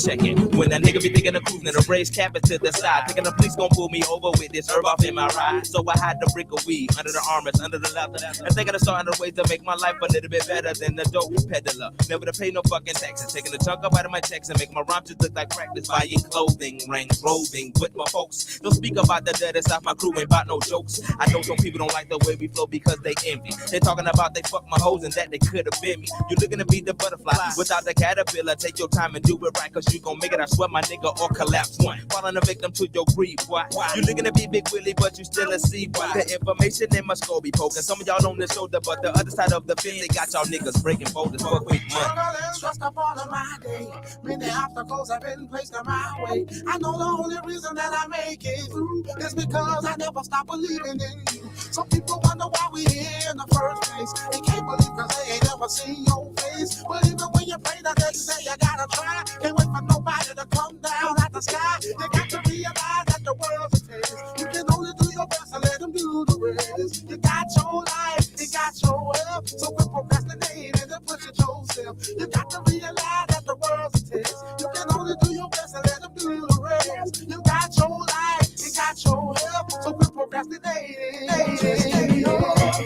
check it. When a nigga be thinking of cruising, the raise cabin to the side, thinking the police gon' pull me over with this herb off in my ride. So I hide the brick of weed under the armrest, under the leather, and thinking of starting ways to make my life a little bit better than the dope peddler. Never to pay no fucking taxes, taking a chunk up out of my checks and making my rhymes just look like practice. Buying clothing, rank clothing with my folks. Don't speak about the dead inside my crew, ain't about no jokes. I know some people don't like the way we flow because they envy. They talking about they fuck my hoes and that they could have been me. You looking to be the butterfly without the caterpillar. Take your time and do it right, cause you gon' make it. I swear my nigga, or collapse one. Falling a victim to your greed. Why? You looking to be Big Willie, but you still a C. Why? The information in my skull be poking. Some of y'all on the shoulder, but the other side of the fence, they got y'all niggas breaking boulders for quick money. Trust up all of my day. Many obstacles have been placed in my way. I know the only reason that I make it through is because I never stop believing in you. Some people wonder why we here in the first place. They can't believe cause they ain't ever seen your face. But even when you pray that they say you gotta try, can't wait for nobody to come down out the sky. You got to realize that the world's a test. You can only do your best and let them do the rest. You got your life, you got your wealth, so quit procrastinating and push it yourself. You got to realize that the world's a test. You can only do your best and let them do the rest. You got your life, you got your health, so quit procrastinating. Just give me your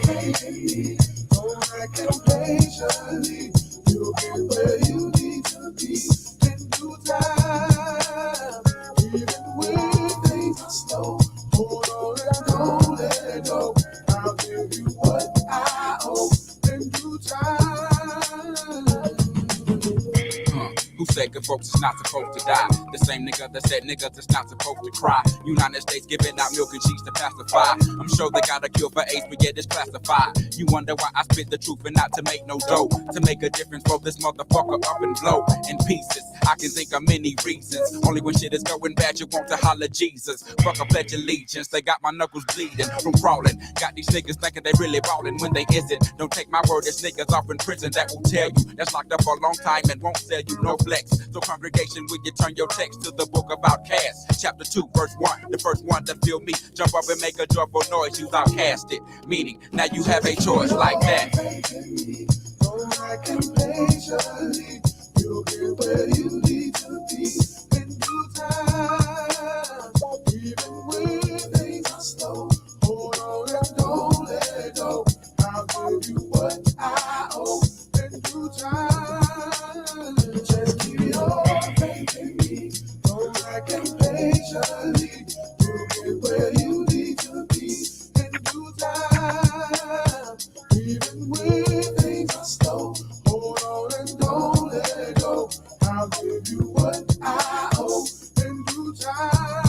baby. Don't act impatiently. You'll get where you need to be in due time. Even when things are slow, hold on and don't let go. I'll give you what I owe in due time. Who said good folks is not supposed to die? The same nigga that said niggas is not supposed to cry. United States giving out milk and cheese to pacify. I'm sure they got a cure for AIDS, but yet it's classified. You wonder why I spit the truth and not to make no dough. To make a difference, blow this motherfucker up and blow in pieces. I can think of many reasons. Only when shit is going bad, you want to holler Jesus. Fuck a pledge allegiance. They got my knuckles bleeding from crawling. Got these niggas thinking they really ballin' when they isn't. Don't take my word, there's niggas off in prison that will tell you that's locked up for a long time and won't sell you no flex. So congregation, will you turn your text to the book of Outcast, chapter 2, verse 1. The first one to feel me, jump up and make a joyful noise. You outcasted, meaning now you have a choice like that. Don't act impatiently. You'll get where you need to be in due time. Even when things are slow, hold on and don't let go. I'll give you what I owe in due time. Just keep your faith in me. Don't act impatiently. You'll get where you need to be in due time. Even when things are slow, hold on and don't let go. I'll give you what I owe in due time.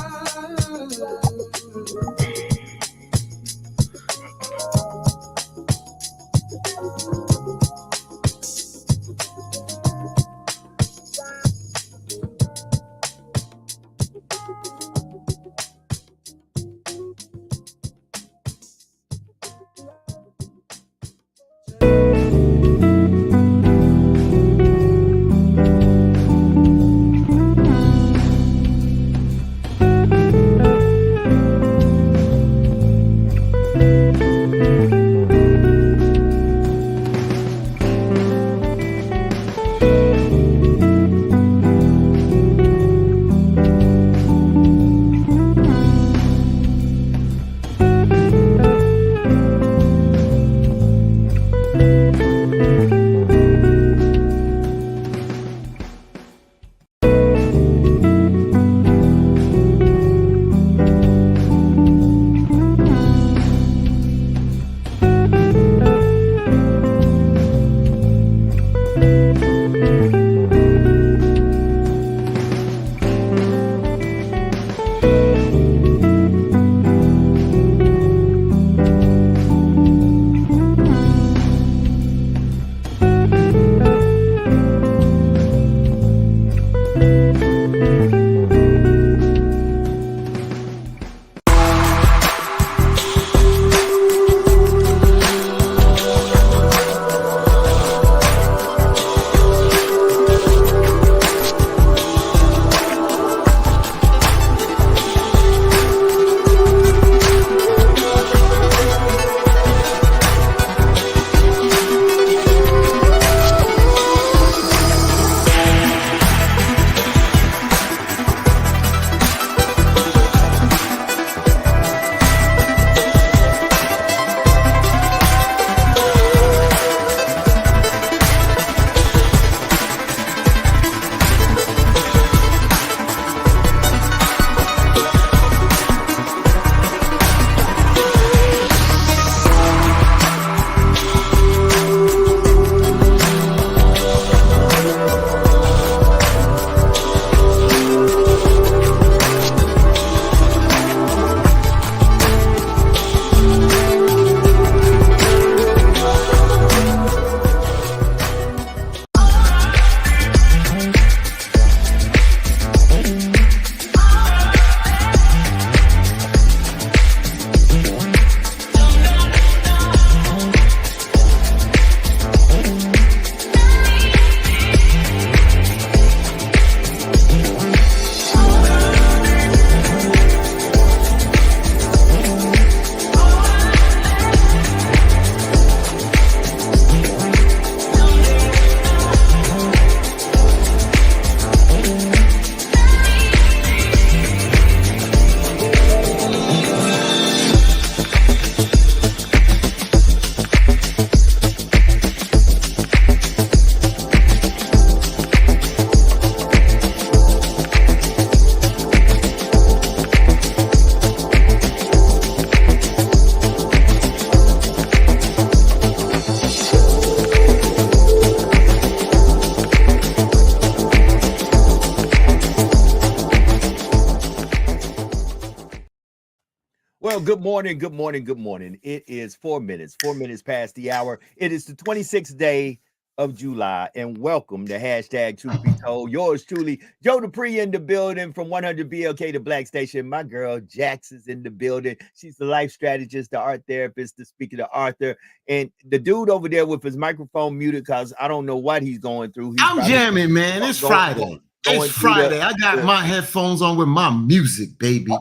Well, good morning, good morning, good morning. It is 4 minutes past the hour. It is the 26th day of July, and welcome to hashtag Truth Be Told. Yours truly, Joe Dupree in the building from 100 BLK to Black Station. My girl Jax is in the building. She's the life strategist, the art therapist, the speaker to Arthur, and the dude over there with his microphone muted because I don't know what he's going through. He's I'm probably jamming, man. It's Friday. It's going through Friday. I got my headphones on with my music, baby.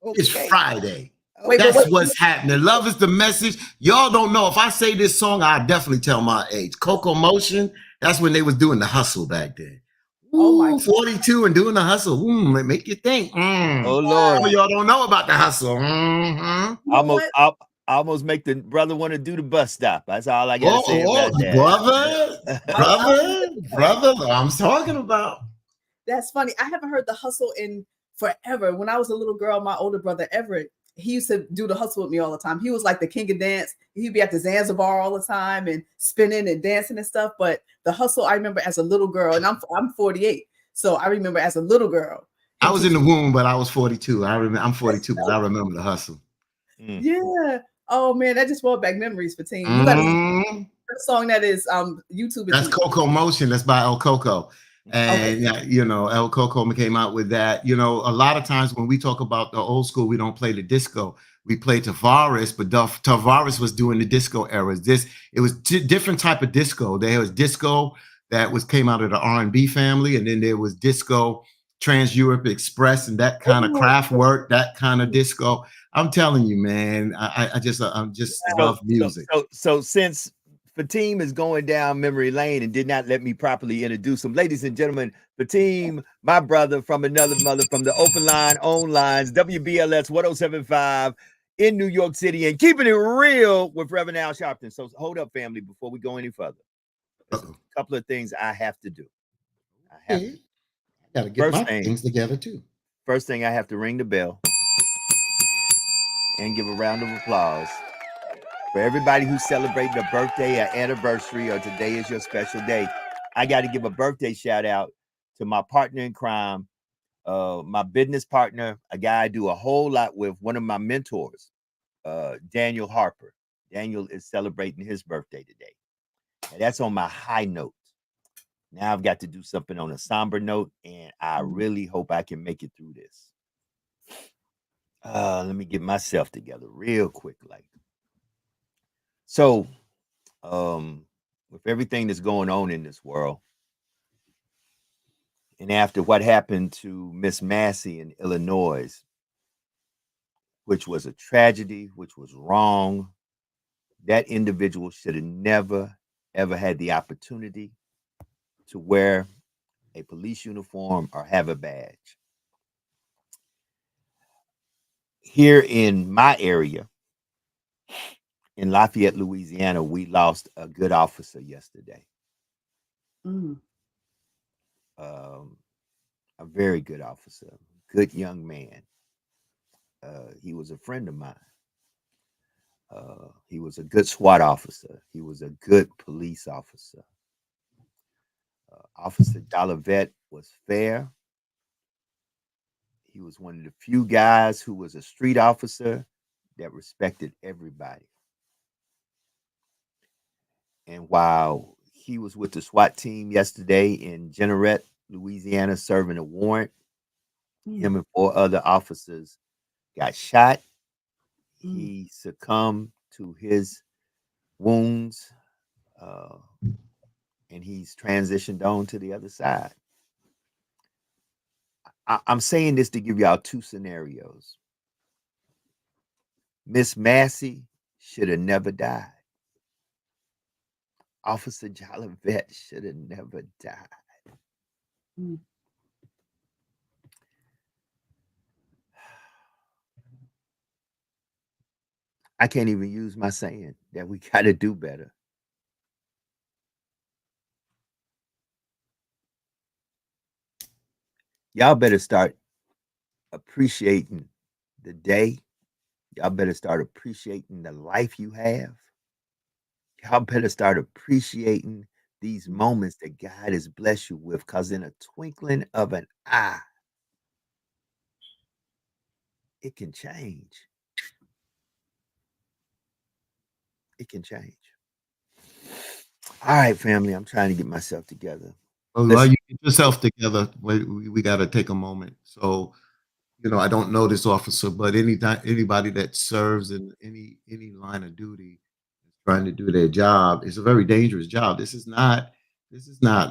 It's Okay. Friday. Wait, That's what's happening. Love is the message. Y'all don't know. If I say this song, I'll definitely tell my age. Coco Motion, that's when they was doing the hustle back then. Ooh, 42 and doing the hustle. Make you think. Oh, Lord. Some of y'all don't know about the hustle. Mm-hmm. Almost make the brother want to do the bus stop. That's all I gotta say about that. Brother, I'm talking about. That's funny. I haven't heard the hustle in forever. When I was a little girl, my older brother Everett, he used to do the hustle with me all the time. He was like the king of dance. He'd be at the Zanzibar all the time and spinning and dancing and stuff. But the hustle, I remember as a little girl, and I'm 48, so I remember as a little girl. I was in the womb, but I was 42. I'm 42, but I remember the hustle. Yeah. Oh man, that just brought back memories for teens. You got a song that is YouTube. That's Coco Motion. That's by El Coco. And El Coco came out with that. A lot of times when we talk about the old school, we don't play the disco. We play Tavares, but Tavares was doing the disco eras. It was different type of disco. There was disco that came out of the R&B family, and then there was disco Trans Europe Express and that kind of craft work, that kind of disco. I'm telling you, man, I just love music. So since Fatim is going down memory lane and did not let me properly introduce him. Ladies and gentlemen, Fatim, my brother from another mother, from the Open Line, Own Lines, WBLS 1075 in New York City, and keeping it real with Reverend Al Sharpton. So hold up, family, before we go any further. There's a couple of things I have to do. I got to get things together, too. First thing, I have to ring the bell and give a round of applause for everybody who's celebrating a birthday, an anniversary, or today is your special day. I got to give a birthday shout out to my partner in crime, my business partner, a guy I do a whole lot with, one of my mentors, Daniel Harper. Daniel is celebrating his birthday today. And that's on my high note. Now I've got to do something on a somber note, and I really hope I can make it through this. Let me get myself together real quick, So, with everything that's going on in this world, and after what happened to Miss Massey in Illinois, which was a tragedy, which was wrong, that individual should have never, ever had the opportunity to wear a police uniform or have a badge. Here in my area, in Lafayette, Louisiana, we lost a good officer yesterday. A very good officer, good young man. He was a friend of mine. He was a good SWAT officer. He was a good police officer. Officer Jolivet was fair. He was one of the few guys who was a street officer that respected everybody. And while he was with the SWAT team yesterday in Jeanerette, Louisiana, serving a warrant, him and 4 other officers got shot. He succumbed to his wounds, and he's transitioned on to the other side. I'm saying this to give y'all 2 scenarios. Miss Massey should have never died. Officer Jolivet should have never died. I can't even use my saying that we got to do better. Y'all better start appreciating the day. Y'all better start appreciating the life you have. Y'all better start appreciating these moments that God has blessed you with, because in a twinkling of an eye, it can change. can change. All right, family. I'm trying to get myself together. Well, Let's- while you get yourself together, we got to take a moment. So, I don't know this officer, but anybody that serves in any line of duty, trying to do their job, it's a very dangerous job. This is not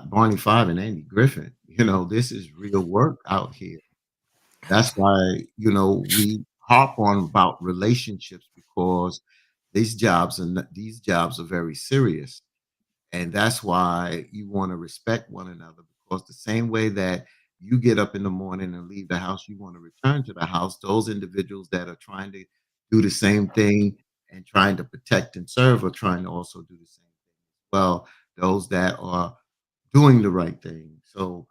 Barney Five and Andy Griffin. This is real work out here. That's why we harp on about relationships, because these jobs are very serious. And that's why you want to respect one another, because the same way that you get up in the morning and leave the house, you want to return to the house. Those individuals that are trying to do the same thing and trying to protect and serve are trying to also do the same thing. Well, those that are doing the right thing. So,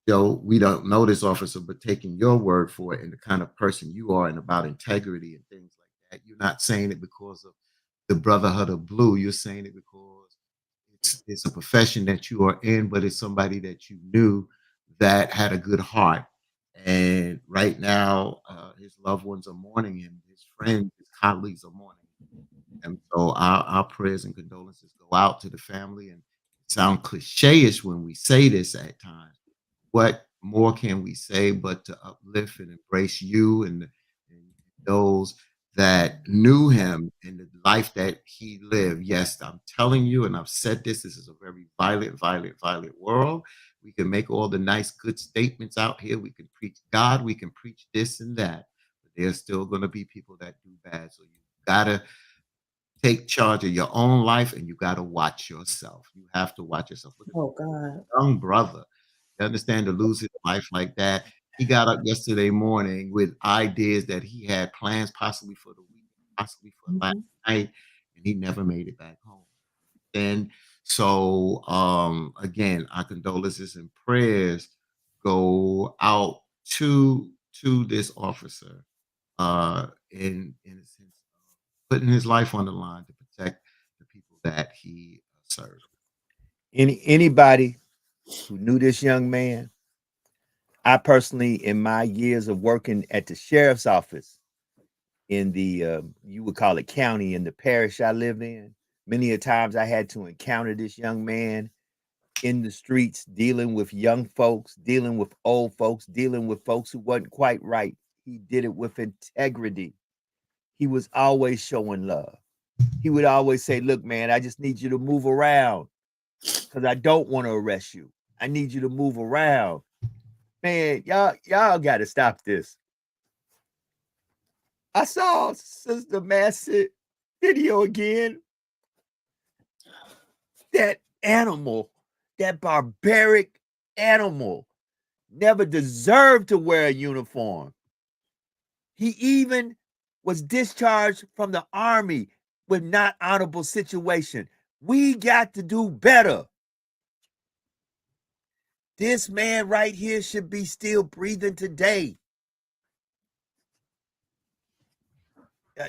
we don't know this officer, but taking your word for it and the kind of person you are and about integrity and things like that, you're not saying it because of the Brotherhood of Blue. You're saying it because it's a profession that you are in, but it's somebody that you knew that had a good heart. And right now, his loved ones are mourning him. His friends, his colleagues are mourning him. And so our prayers and condolences go out to the family. And it sounds cliche-ish when we say this at times. What more can we say but to uplift and embrace you and those that knew him and the life that he lived? Yes, I'm telling you, and I've said this is a very violent, violent, violent world. We can make all the nice, good statements out here. We can preach God. We can preach this and that. But there's still going to be people that do bad. So you got to take charge of your own life, and you got to watch yourself. You have to watch yourself. Look at Oh God. young brother. You understand, to lose his life like that. He got up yesterday morning with ideas that he had plans possibly for the week, possibly for last night, and he never made it back home. And so, again, our condolences and prayers go out to this officer, in a sense of putting his life on the line to protect the people that he serves. Anybody who knew this young man, I personally, in my years of working at the sheriff's office in the you would call it county, in the parish I live in, many a times I had to encounter this young man in the streets, dealing with young folks, dealing with old folks, dealing with folks who wasn't quite right. He did it with integrity. He was always showing love. He would always say, look, man, I just need you to move around because I don't want to arrest you. I need you to move around. Man, y'all got to stop this. I saw Sister Massett video again. That animal, that barbaric animal, never deserved to wear a uniform. He even was discharged from the army with not honorable situation. We got to do better. This man right here should be still breathing today.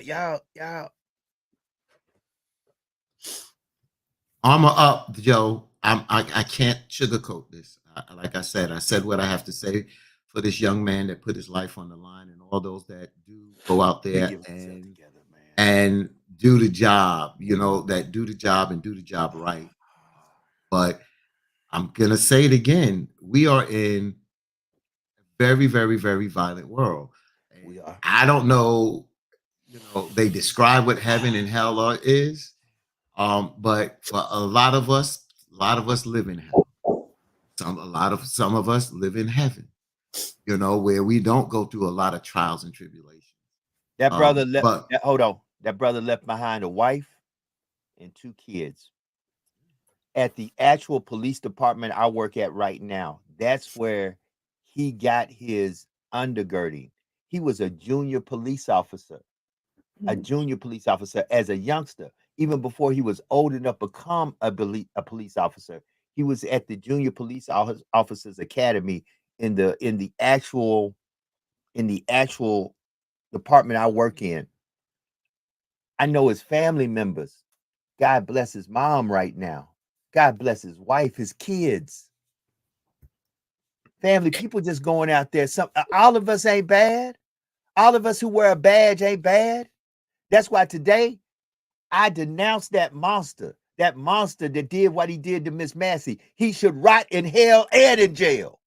Y'all. Armor up, Joe. I can't sugarcoat this. Like I said what I have to say for this young man that put his life on the line, and all those that do go out there and do the job. That do the job and do the job right. But I'm gonna say it again. We are in a very, very, very violent world. We are. I don't know. They describe what heaven and hell is. But for a lot of us live in hell. Some of us live in heaven, where we don't go through a lot of trials and tribulations. That brother left. Hold on. That brother left behind a wife and 2 kids. At the actual police department I work at right now, that's where he got his undergirding. He was a junior police officer. A junior police officer as a youngster. Even before he was old enough to become a police officer, he was at the Junior Police Officers Academy in the actual department I work in. I know his family members. God bless his mom right now. God bless his wife, his kids. Family, people just going out there. All of us ain't bad. All of us who wear a badge ain't bad. That's why today I denounce that monster that did what he did to Miss Massey. He should rot in hell and in jail.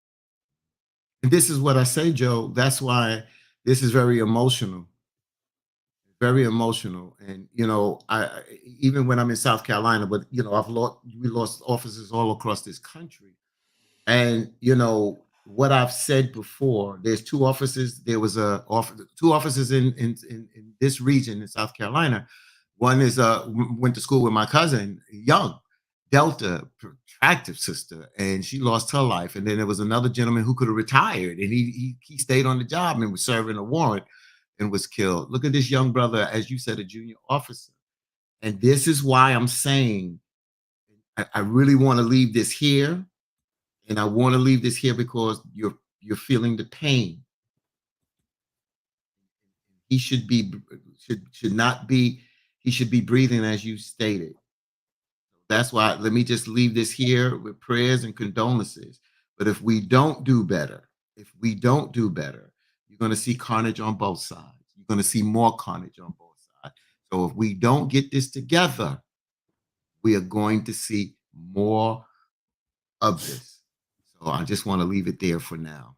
And this is what I say, Joe. That's why this is very emotional. Very emotional. And I even when I'm in South Carolina, but we lost officers all across this country. And what I've said before, there's two officers. There was two officers in this region in South Carolina. One is went to school with my cousin, young, Delta, attractive sister, and she lost her life. And then there was another gentleman who could have retired, and he stayed on the job and was serving a warrant and was killed. Look at this young brother, as you said, a junior officer. And this is why I'm saying I really want to leave this here. And I want to leave this here because you're feeling the pain. He should not be, he should be breathing as you stated. That's why let me just leave this here with prayers and condolences. But if we don't do better, you're going to see carnage on both sides. You're going to see more carnage on both sides. So if we don't get this together, we are going to see more of this. So I just want to leave it there for now.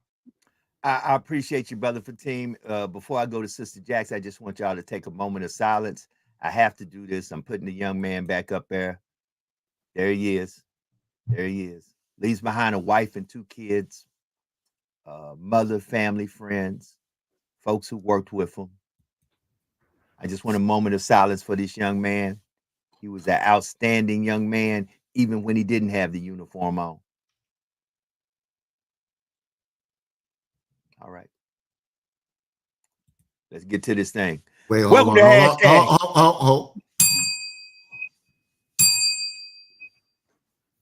I appreciate you, brother Fatim. Before I go to Sister Jax, I just want y'all to take a moment of silence. I have to do this. I'm putting the young man back up there. There he is. There he is. Leaves behind a wife and 2 kids, mother, family, friends, folks who worked with him. I just want a moment of silence for this young man. He was an outstanding young man, even when he didn't have the uniform on. All right. Let's get to this thing. Wait, Welcome to Hashtag. Hold.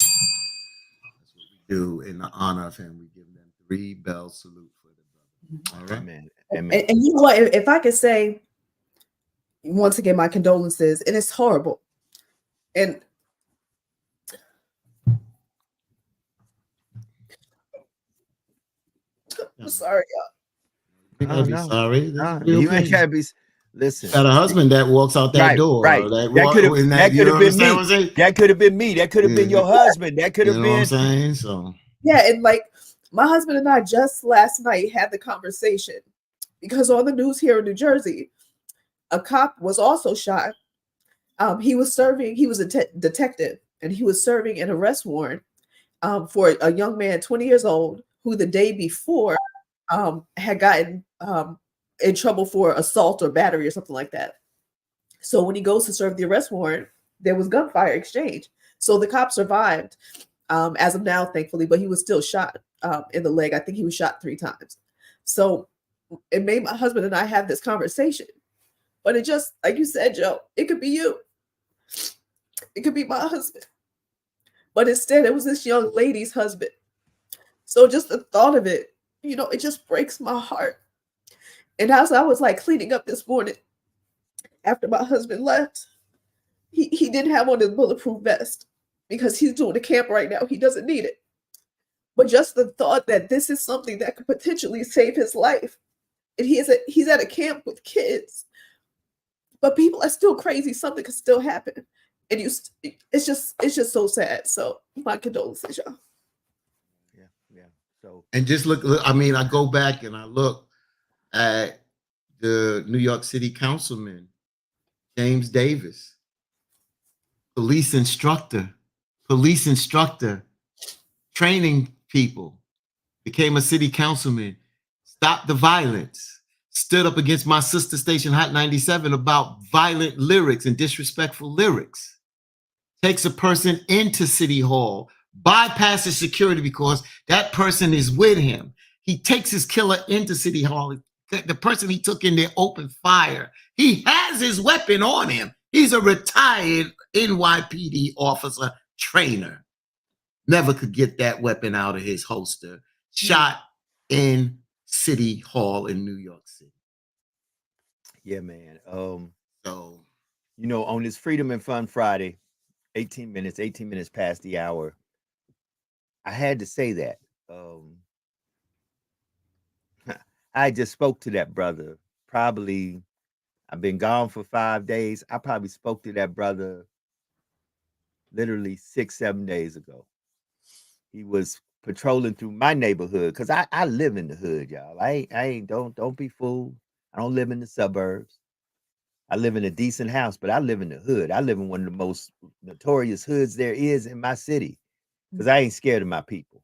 That's what we do in the honor of him. We give them 3 bell salute for the brother. All right, Amen. And you know what? If I could say, once again, my condolences, and it's horrible. And I'm sorry, y'all. You gotta be sorry. You ain't gotta be. Listen, got a husband that walks out that door. Right. That could have been me. That could have been me. That could have been your husband. That could have been. What I'm saying? So yeah, and like my husband and I just last night had the conversation because on the news here in New Jersey, a cop was also shot. He was serving. He was a detective, and he was serving an arrest warrant for a young man, 20 years old, who the day before had gotten in trouble for assault or battery or something like that. So when he goes to serve the arrest warrant, there was gunfire exchange. So the cop survived as of now, thankfully, but he was still shot in the leg. I think he was shot 3 times. So it made my husband and I have this conversation. But it just, like you said, Joe, it could be you. It could be my husband. But instead, it was this young lady's husband. So just the thought of it, it just breaks my heart. And as I was like cleaning up this morning, after my husband left, he didn't have on his bulletproof vest because he's doing a camp right now. He doesn't need it. But just the thought that this is something that could potentially save his life. And he's at a camp with kids. But people are still crazy. Something could still happen. And it's just so sad. So my condolences, y'all. Yeah. So and just look, I mean, I go back and I look at the New York City councilman, James Davis, police instructor, training people, became a city councilman, stopped the violence, stood up against my sister station Hot 97 about violent lyrics and disrespectful lyrics, takes a person into City Hall, bypasses security because that person is with him. He takes his killer into City Hall. The person he took in there opened fire. He has his weapon on him. He's a retired NYPD officer trainer. Never could get that weapon out of his holster. Shot in City Hall in New York City. Yeah, man. So, on this Freedom and Fun Friday, 18 minutes past the hour, I had to say that. I just spoke to that brother probably, I've been gone for 5 days. I probably spoke to that brother literally 6, 7 days ago. He was patrolling through my neighborhood because I live in the hood, y'all. I ain't don't be fooled. I don't live in the suburbs. I live in a decent house, but I live in the hood. I live in one of the most notorious hoods there is in my city because I ain't scared of my people.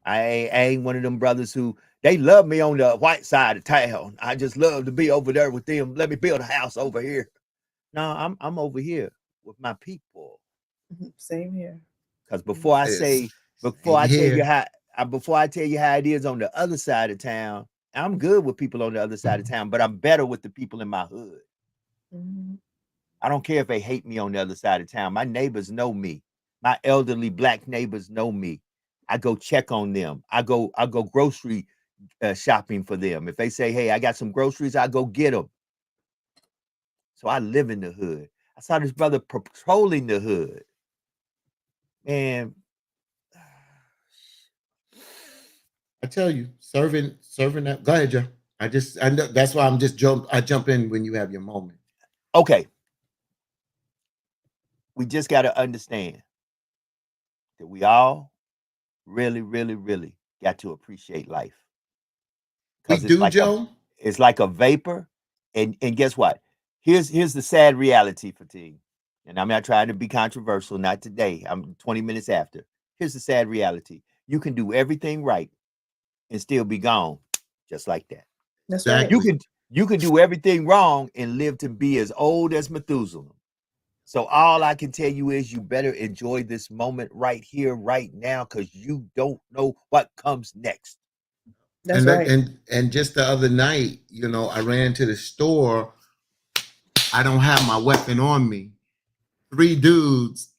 I ain't one of them brothers who they love me on the white side of town. I just love to be over there with them. Let me build a house over here. No, I'm over here with my people. Same here. Because before I say, before I tell you how, before I tell you how it is on the other side of town, I'm good with people on the other side of town, but I'm better with the people in my hood. Mhm. I don't care if they hate me on the other side of town. My neighbors know me. My elderly black neighbors know me. I go check on them. I go grocery shopping for them. If they say, "Hey, I got some groceries," I go get them. So I live in the hood. I saw this brother patrolling the hood, and I tell you, serving that. Go ahead, Joe. I know that's why I jump in when you have your moment. okay, we just got to understand that we all really, really, really got to appreciate life. We Because it's do, like Joe. it's like a vapor. And guess what? Here's the sad reality, Fatigue. And I'm not trying to be controversial, not today. I'm 20 minutes after. Here's the sad reality. You can do everything right and still be gone, just like that. That's right. Exactly. You could do everything wrong and live to be as old as Methuselah. So all I can tell you is you better enjoy this moment right here, right now, because you don't know what comes next. That's right. And just the other night, I ran to the store. I don't have my weapon on me. 3 dudes.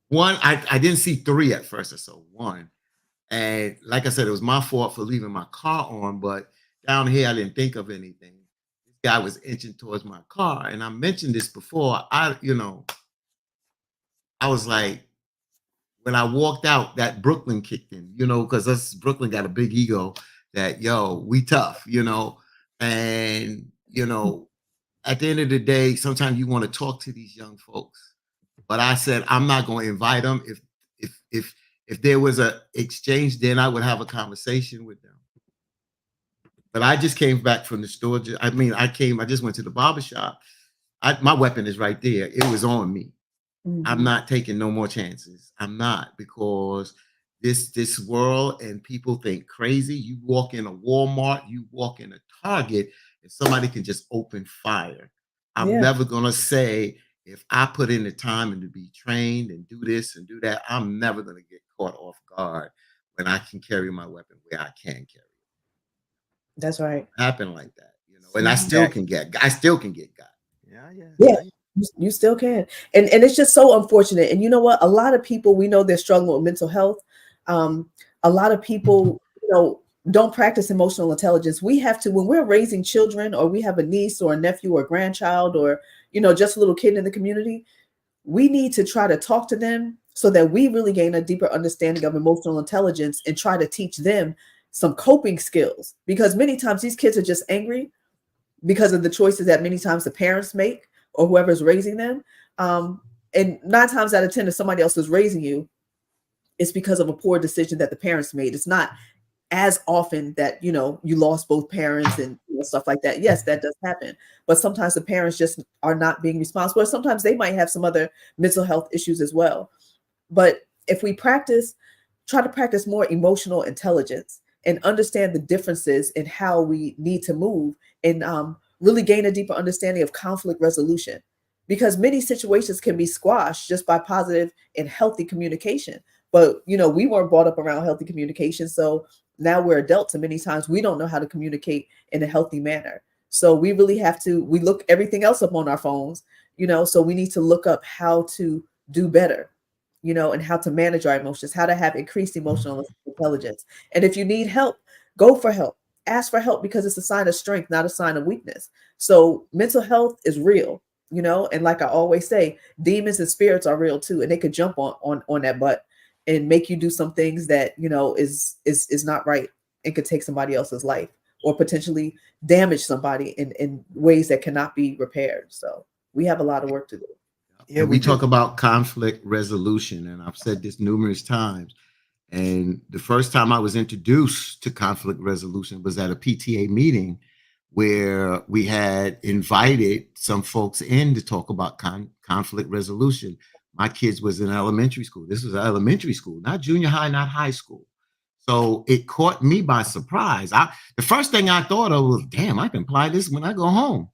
One, I didn't see 3 at first. I saw 1. And like I said, it was my fault for leaving my car on, but down here I didn't think of anything. This guy was inching towards my car. And I mentioned this before. I was like, when I walked out, that Brooklyn kicked in, because us Brooklyn got a big ego that, we tough, and, at the end of the day, sometimes you want to talk to these young folks, but I said, I'm not going to invite them. If there was a exchange, then I would have a conversation with them. But I just came back from the store. I just went to the barbershop. My weapon is right there. It was on me. Mhm. I'm not taking no more chances. I'm not, because this world and people think crazy. You walk in a Walmart, you walk in a Target, and somebody can just open fire. I'm Yeah. never gonna say, if I put in the time and to be trained and do this and do that, I'm never gonna get caught off guard when I can carry my weapon where I can carry it. That's right. Happen like that, and I Mhm. still can get got. Yeah. You still can. And it's just so unfortunate. And you know what? A lot of people, we know they're struggling with mental health. A lot of people, don't practice emotional intelligence. We have to, when we're raising children, or we have a niece or a nephew or a grandchild, or, just a little kid in the community, we need to try to talk to them so that we really gain a deeper understanding of emotional intelligence and try to teach them some coping skills. Because many times these kids are just angry because of the choices that many times the parents make or whoever's raising them. And 9 times out of 10, if somebody else is raising you, it's because of a poor decision that the parents made. It's not as often that, you lost both parents and stuff like that. Yes, that does happen. But sometimes the parents just are not being responsible. Or sometimes they might have some other mental health issues as well. But if we try to practice more emotional intelligence and understand the differences in how we need to move, and really gain a deeper understanding of conflict resolution, because many situations can be squashed just by positive and healthy communication. But, we weren't brought up around healthy communication. So now we're adults, and many times we don't know how to communicate in a healthy manner. So we really we look everything else up on our phones, so we need to look up how to do better, and how to manage our emotions, how to have increased emotional intelligence. And if you need help, go for help. Ask for help, because it's a sign of strength, not a sign of weakness. So mental health is real, and like I always say, demons and spirits are real too, and they could jump on that butt and make you do some things that is not right and could take somebody else's life. or potentially damage somebody in ways that cannot be repaired. So we have a lot of work to do. Yeah, And we do. talk about conflict resolution, and I've said this numerous times. And the first time I was introduced to conflict resolution was at a PTA meeting where we had invited some folks in to talk about conflict resolution. My kids was in elementary school. This was elementary school, not junior high, not high school. So it caught me by surprise. The first thing I thought of was, damn, I can apply this when I go home.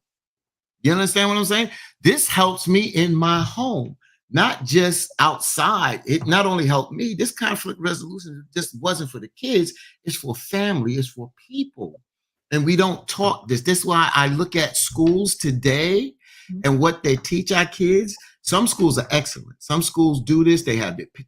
You understand what I'm saying? This helps me in my home, not just outside. It not only helped me, this conflict resolution just wasn't for the kids, it's for family, it's for people. And we don't talk this. This is why I look at schools today and what they teach our kids. Some schools are excellent. Some schools do this. They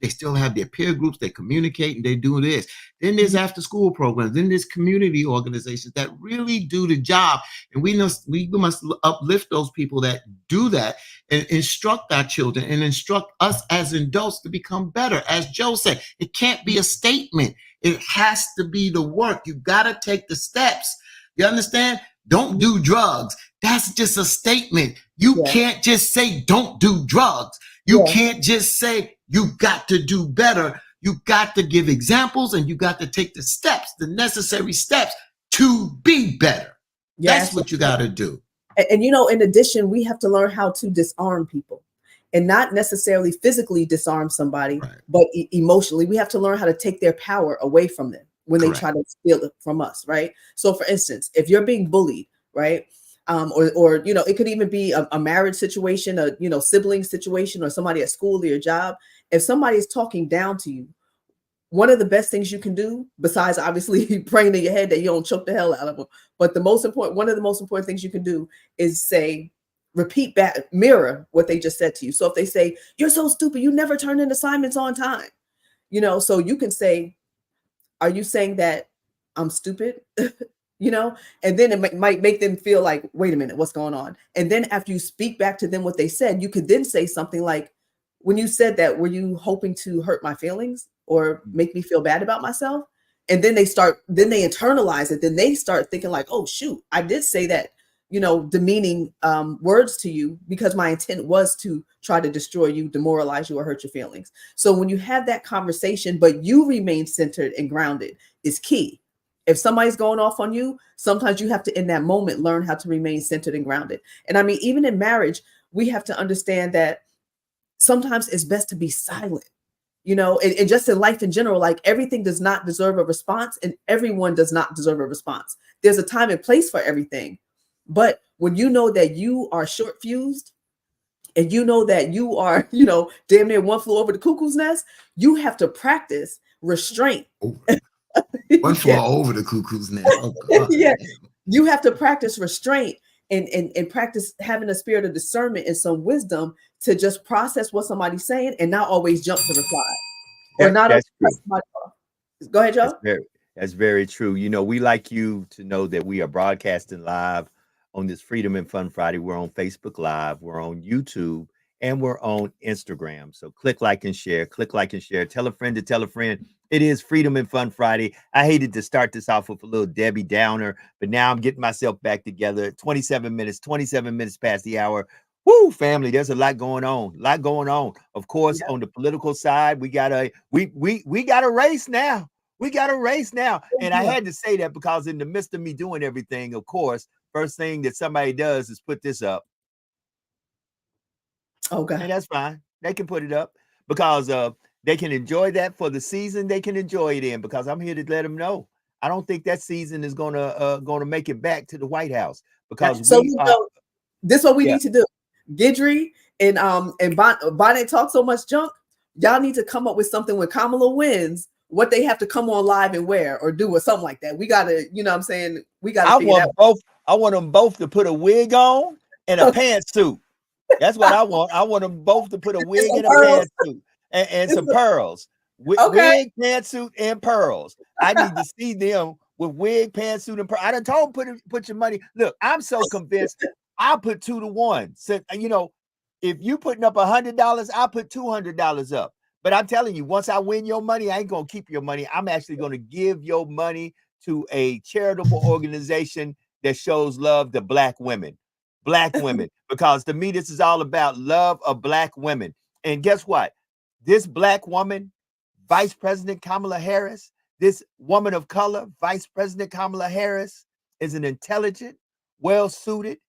still have their peer groups. They communicate and they do this. Then there's after school programs. Then there's community organizations that really do the job. And we must uplift those people that do that and instruct our children and instruct us as adults to become better. As Joe said, it can't be a statement. It has to be the work. You got to take the steps. You understand? Don't do drugs. That's just a statement. You can't just say don't do drugs. You can't just say you got to do better. You got to give examples and you got to take the steps, the necessary steps to be better. That's what you got to do. And you know, in addition, we have to learn how to disarm people and not necessarily physically disarm somebody, but emotionally. We have to learn how to take their power away from them when they try to steal it from us, right? So for instance, if you're being bullied, right? Or you know, it could even be a marriage situation, a sibling situation, or somebody at school or your job. If somebody is talking down to you, one of the best things you can do, besides obviously praying in your head that you don't choke the hell out of them, but one of the most important things you can do is say, repeat back, mirror what they just said to you. So if they say, "You're so stupid, you never turn in assignments on time," so you can say, "Are you saying that I'm stupid?" And then it might make them feel like, wait a minute, what's going on? And then after you speak back to them what they said, you could then say something like, when you said that, were you hoping to hurt my feelings or make me feel bad about myself? And then they internalize it. Then they start thinking like, oh, shoot, I did say that, demeaning words to you because my intent was to try to destroy you, demoralize you, or hurt your feelings. So when you have that conversation, but you remain centered and grounded is key. If somebody's going off on you, sometimes you have to, in that moment, learn how to remain centered and grounded. And I mean, even in marriage, we have to understand that sometimes it's best to be silent, and just in life in general, like everything does not deserve a response and everyone does not deserve a response. There's a time and place for everything. But when you know that you are short fused and you know that you are, damn near one flew over the cuckoo's nest, you have to practice restraint. One flew over the cuckoo's nest. Oh, God. Yeah, you have to practice restraint and practice having a spirit of discernment and some wisdom to just process what somebody's saying and not always jump to reply. Or not always cut somebody off. Go ahead, Joe. That's very true. We like you to know that we are broadcasting live on this Freedom and Fun Friday. We're on Facebook Live, we're on YouTube, and we're on Instagram. So click like and share, tell a friend to tell a friend. It is Freedom and Fun Friday. I hated to start this off with a little Debbie Downer, but now I'm getting myself back together. 27 minutes past the hour. Woo, family, there's a lot going on. Of course, on the political side, we got a race now. And I had to say that because in the midst of me doing everything, of course, first thing that somebody does is put this up. Okay. And that's fine. They can put it up because they can enjoy that for the season. They can enjoy it in because I'm here to let them know. I don't think that season is gonna make it back to the White House because this is what we need to do. Guidry and Bonnet talk so much junk. Y'all need to come up with something when Kamala wins. What they have to come on live and wear or do or something like that. We gotta, what I'm saying, we gotta. I want them both to put a wig on and a pantsuit. That's what I want. I want them both to put a wig and a pantsuit and some pearls. Wig, pantsuit, and pearls. I need to see them with wig, pantsuit, and pearls. I done told them put your money. Look, I'm so convinced. I'll put 2 to 1. So, if you putting up $100, I'll put $200 up. But I'm telling you, once I win your money, I ain't gonna keep your money. I'm actually gonna give your money to a charitable organization that shows love to black women. Black women, because to me, this is all about love of black women. And guess what? This black woman, Vice President Kamala Harris, this woman of color, Vice President Kamala Harris, is an intelligent, well-suited,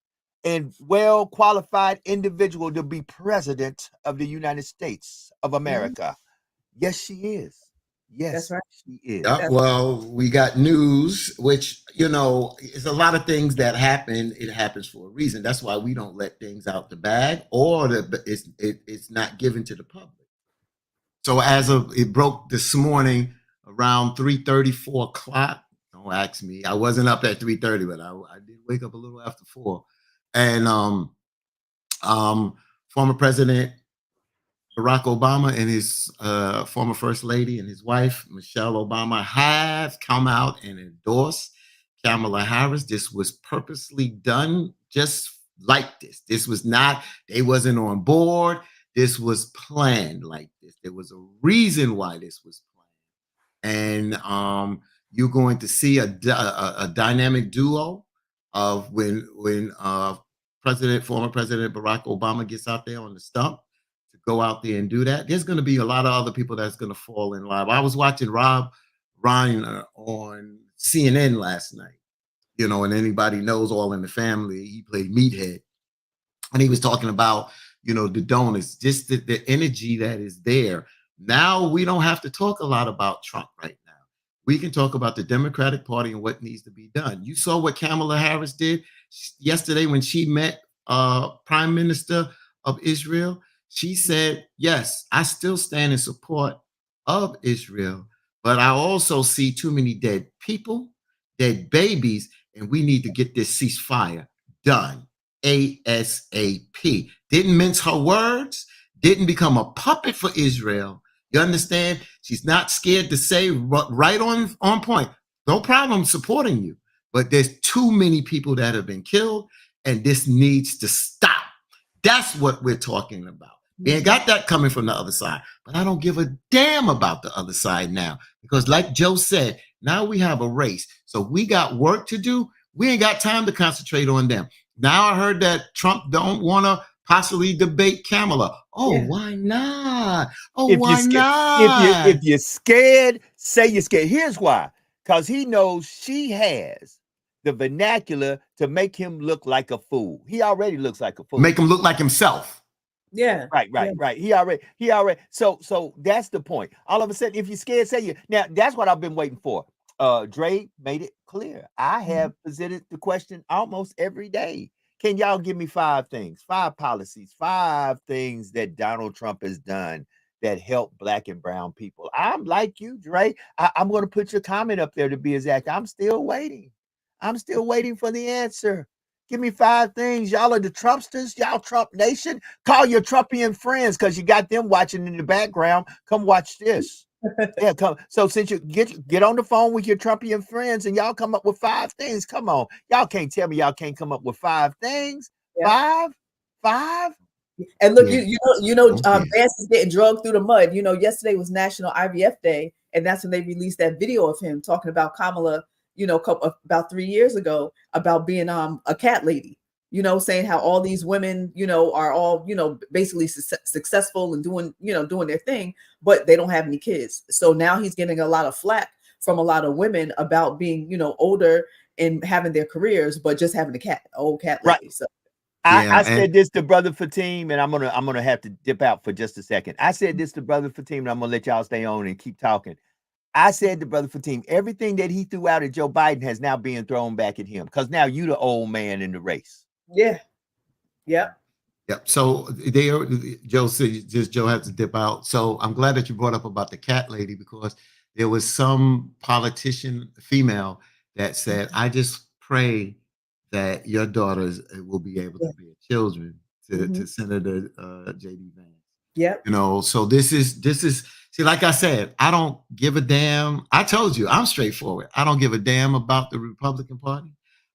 and well-qualified individual to be president of the United States of America. Yes, she is. Yes, That's right. she is. Yeah, well, we got news, which, you know, it's a lot of things that happen. It happens for a reason. That's why we don't let things out the bag, or it's not given to the public. So it broke this morning around 3:30, 4 o'clock. Don't ask me. I wasn't up at 3:30, but I did wake up a little after 4. And former President Barack Obama and his former First Lady and his wife, Michelle Obama, have come out and endorsed Kamala Harris. This was purposely done just like this. This was not, they wasn't on board. This was planned like this. There was a reason why this was planned. And you're going to see a dynamic duo of when former President Barack Obama gets out there on the stump to go out there and do that. There's going to be a lot of other people that's going to fall in line. I was watching Rob Reiner on CNN last night, you know, and anybody knows All in the Family, he played Meathead. And he was talking about, you know, the donors, just the energy that is there. Now we don't have to talk a lot about Trump right now. We can talk about the Democratic Party and what needs to be done. You saw what Kamala Harris did yesterday when she met Prime Minister of Israel. She said, yes, I still stand in support of Israel, but I also see too many dead people, dead babies, and we need to get this ceasefire done ASAP. Didn't mince her words, didn't become a puppet for Israel. You understand? She's not scared to say right on point. No problem supporting you, but there's too many people that have been killed, and this needs to stop. That's what we're talking about. We ain't got that coming from the other side, but I don't give a damn about the other side now, because like Joe said, now we have a race. So we got work to do. We ain't got time to concentrate on them. Now I heard that Trump don't want to possibly debate Kamala. Oh, yeah. Why not? Oh, why not? If you're scared, say you're scared. Here's why. Because he knows she has the vernacular to make him look like a fool. He already looks like a fool. Make him look like himself. Yeah. Right. He already. So that's the point. All of a sudden, if you're scared, say you. Now, that's what I've been waiting for. Dre made it clear. I have presented the question almost every day. Can y'all give me 5 things, 5 policies, 5 things that Donald Trump has done that help black and brown people? I'm like you, Dre. I'm going to put your comment up there to be exact. I'm still waiting. I'm still waiting for the answer. Give me 5 things. Y'all are the Trumpsters. Y'all Trump Nation. Call your Trumpian friends because you got them watching in the background. Come watch this. Yeah, come. So since you get on the phone with your Trumpian friends and y'all come up with 5 things, come on. Y'all can't tell me y'all can't come up with 5 things. Yeah. 5. And look, Vance is getting drugged through the mud. You know, yesterday was National IVF Day, and that's when they released that video of him talking about Kamala. You know, about 3 years ago about being a cat lady. You know, saying how all these women, you know, are all, you know, basically successful and doing their thing, but they don't have any kids. So now he's getting a lot of flack from a lot of women about being, you know, older and having their careers, but just having old cat lady. Right. So I said this to Brother Fatim, and I'm gonna have to dip out for just a second. I said this to Brother Fatim, and I'm gonna let y'all stay on and keep talking. I said to Brother Fatim, everything that he threw out at Joe Biden has now been thrown back at him because now you the old man in the race. Yeah. So Joe said Joe has to dip out. So I'm glad that you brought up about the cat lady, because there was some politician, female, that said, I just pray that your daughters will be able to bear children to Senator J.D. Vance. Yeah. You know, so this is see, like I said, I don't give a damn. I told you, I'm straightforward. I don't give a damn about the Republican Party.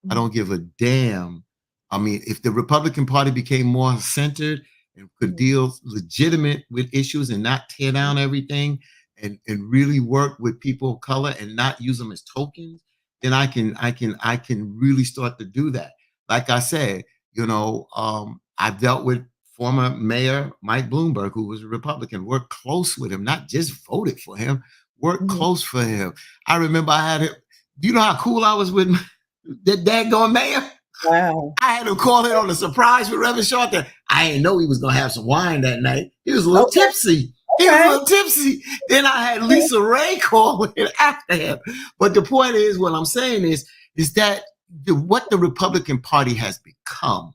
I don't give a damn. I mean, if the Republican Party became more centered and could deal legitimate with issues and not tear down everything and really work with people of color and not use them as tokens then I can really start to do that. Like I said, I've dealt with former Mayor Mike Bloomberg, who was a Republican, worked close with him, not just voted for him, worked close for him. I remember I had it. Do you know how cool I was with that daggone mayor? Wow. I had him call in on a surprise with Reverend Sharkey. I didn't know he was going to have some wine that night. He was a little tipsy. He was a little tipsy. Then I had Lisa Ray call in after him. But the point is, what I'm saying is that what the Republican Party has become,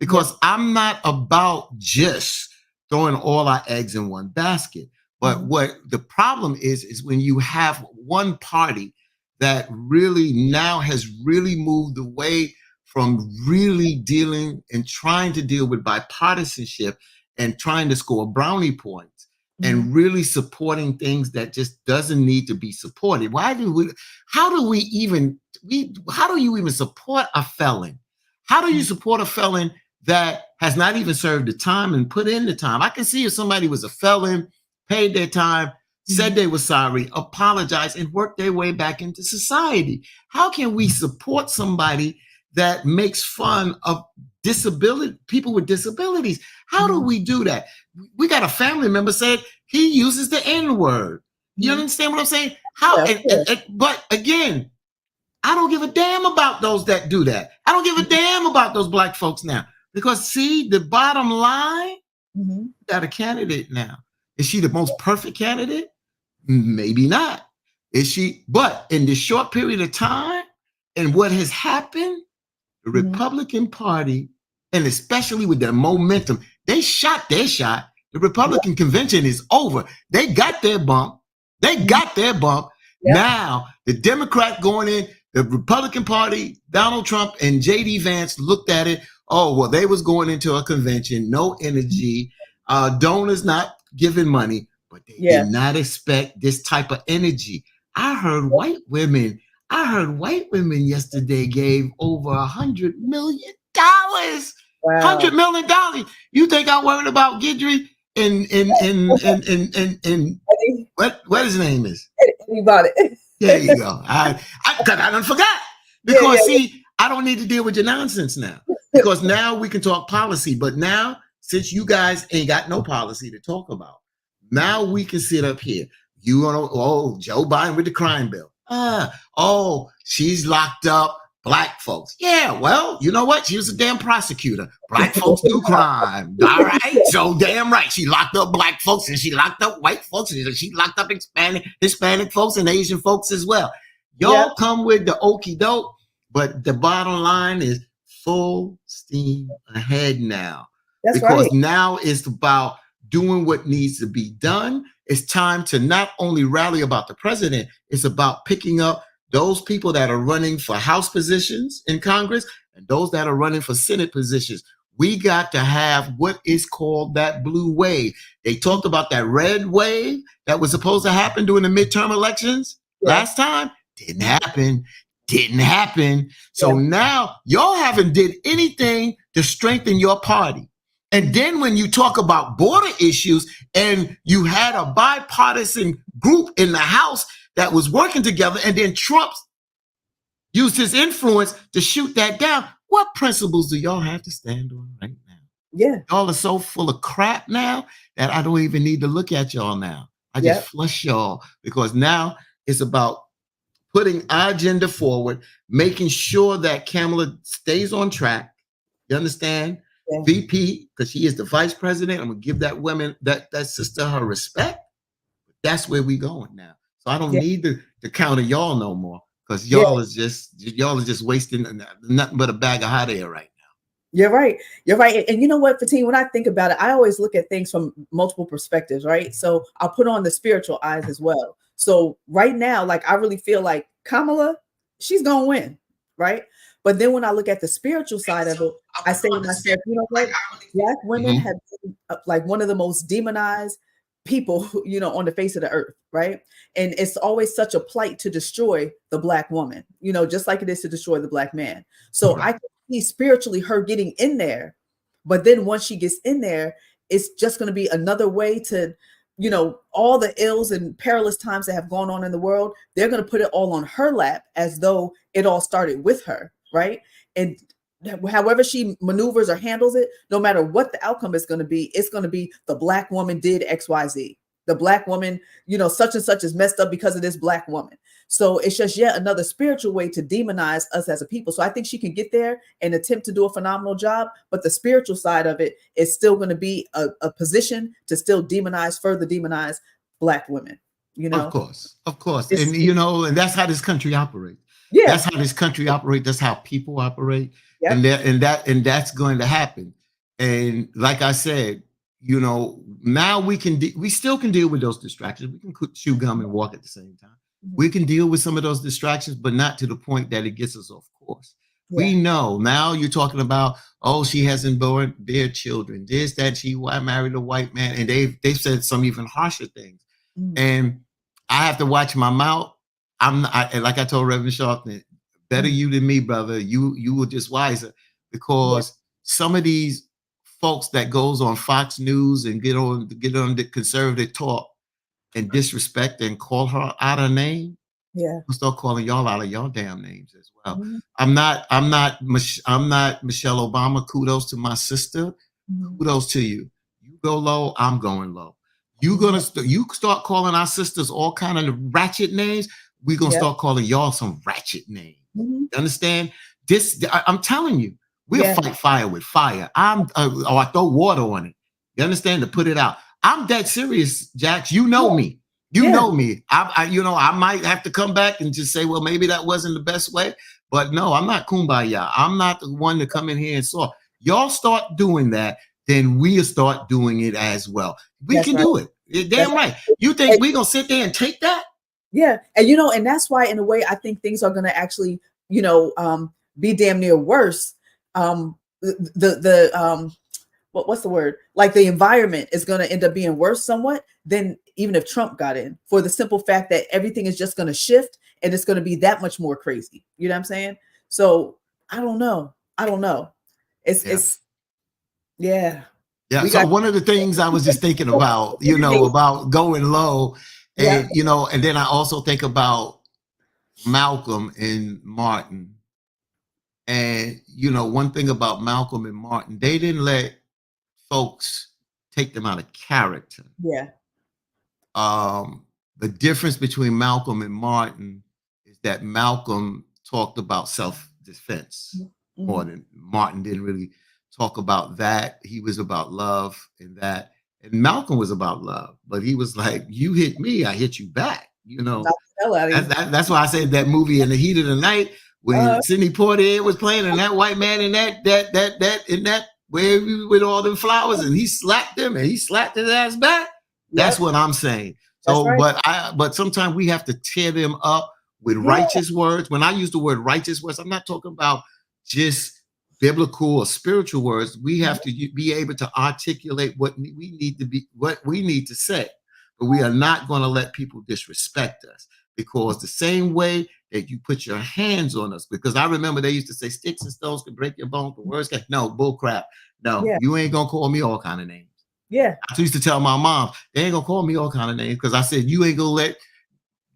because I'm not about just throwing all our eggs in one basket. But what the problem is when you have one party that really now has really moved away from really dealing and trying to deal with bipartisanship and trying to score brownie points and really supporting things that just doesn't need to be supported. How do you even support a felon? How do you support a felon that has not even served the time and put in the time? I can see if somebody was a felon, paid their time, said they were sorry, apologized, and worked their way back into society. How can we support somebody that makes fun of people with disabilities? How do we do that? We got a family member said he uses the N-word. You understand what I'm saying? But again, I don't give a damn about those that do that. I don't give a damn about those black folks now. Because see, the bottom line, got a candidate now. Is she the most perfect candidate? Maybe not. Is she? But in this short period of time and what has happened, the Republican Party, and especially with their momentum, they shot their shot. The Republican convention is over. They got their bump. Now, the Democrat going in, the Republican Party, Donald Trump and J.D. Vance looked at it. Oh, well, they was going into a convention, no energy, donors not giving money, but they did not expect this type of energy. I heard white women yesterday gave over $100 million. Wow. $100 million. You think I'm worried about Guidry and what his name is? Anybody. There you go. I done forgot. Because see, I don't need to deal with your nonsense now. Because now we can talk policy. But now, since you guys ain't got no policy to talk about, now we can sit up here. You know, Joe Biden with the crime bill. She's locked up black folks. Yeah, well, you know what? She was a damn prosecutor. Black folks do crime. All right. So damn right. She locked up black folks and she locked up white folks and she locked up Hispanic folks and Asian folks as well. Y'all come with the okie doke, but the bottom line is full steam ahead now. That's because right. Now it's about doing what needs to be done. It's time to not only rally about the president, it's about picking up those people that are running for House positions in Congress and those that are running for Senate positions. We got to have what is called that blue wave. They talked about that red wave that was supposed to happen during the midterm elections last time. Didn't happen. So now y'all haven't did anything to strengthen your party. And then when you talk about border issues and you had a bipartisan group in the House that was working together, and then Trump used his influence to shoot that down. What principles do y'all have to stand on right now? Yeah. Y'all are so full of crap now that I don't even need to look at y'all now. I just flush y'all because now it's about putting our agenda forward, making sure that Kamala stays on track. You understand? Yeah. VP, because she is the vice president. I'm gonna give that woman, that sister, her respect. That's where we going now. So I don't need to counter y'all no more because y'all is just wasting nothing but a bag of hot air right now. You're right. And you know what, Fatin, when I think about it, I always look at things from multiple perspectives, right? So I'll put on the spiritual eyes as well. So right now, like I really feel like Kamala, she's gonna win, right? But then when I look at the spiritual side of it, I say to myself, you know what? Black women have been like one of the most demonized people, you know, on the face of the earth, right? And it's always such a plight to destroy the black woman, you know, just like it is to destroy the black man. So I can see spiritually her getting in there, but then once she gets in there, it's just going to be another way to you know, all the ills and perilous times that have gone on in the world, they're going to put it all on her lap as though it all started with her, right? And however she maneuvers or handles it, no matter what the outcome is going to be, it's going to be the Black woman did XYZ. The Black woman, you know, such and such is messed up because of this Black woman. So it's just yet another spiritual way to demonize us as a people. So I think she can get there and attempt to do a phenomenal job, but the spiritual side of it is still going to be a position to still further demonize Black women. You know, of course, and you know, and that's how this country operates. Yeah, That's how this country operates. That's how people operate, yeah. and that's going to happen. And like I said, you know, now we still can deal with those distractions. We can chew gum and walk at the same time. We can deal with some of those distractions, but not to the point that it gets us off course. Yeah. We know now you're talking about, oh, she hasn't born their children, this, that, she married a white man, and they've said some even harsher things. And I have to watch my mouth. Like I told Reverend Sharpton, better you than me, brother. You were just wiser, because some of these folks that goes on Fox News and get on the conservative talk and disrespect and call her out her name, I'll start calling y'all out of y'all damn names as well. I'm not Michelle Obama. Kudos to my sister. Kudos to you. You go low, I'm going low. You start calling our sisters all kind of ratchet names, we're gonna start calling y'all some ratchet names. You understand? I'm telling you, we'll fight fire with fire. Or I throw water on it. You understand? To put it out. I'm dead serious, Jax. You know me. You know me. I might have to come back and just say, well, maybe that wasn't the best way. But no, I'm not kumbaya. I'm not the one to come in here and saw. Y'all start doing that, then we'll start doing it as well. We can do it. You're damn right. You think we're going to sit there and take that? Yeah. And, you know, and that's why, in a way, I think things are going to actually, you know, be damn near worse. What's the word? Like the environment is going to end up being worse somewhat than even if Trump got in, for the simple fact that everything is just going to shift and it's going to be that much more crazy. You know what I'm saying? So I don't know. It's yeah. So one of the things I was just thinking about, you know, about going low, and you know, and then I also think about Malcolm and Martin. And you know, one thing about Malcolm and Martin, they didn't let folks take them out of character. The difference between Malcolm and Martin is that Malcolm talked about self-defense more than Martin didn't really talk about that. He was about love and that. And Malcolm was about love, but he was like, you hit me, I hit you back. You know, that's why I said that movie In the Heat of the Night, when Sidney Poitier was playing and that white man in that where with all them flowers, and he slapped him and he slapped his ass back. That's what I'm saying. So, but sometimes we have to tear them up with righteous words. When I use the word righteous words, I'm not talking about just biblical or spiritual words. We have to be able to articulate what we need to say, but we are not going to let people disrespect us, because the same way that you put your hands on us, because I remember they used to say sticks and stones can break your bones, but words can. No, bull crap. No, you ain't gonna call me all kind of names. I used to tell my mom, they ain't gonna call me all kind of names, because I said, you ain't gonna let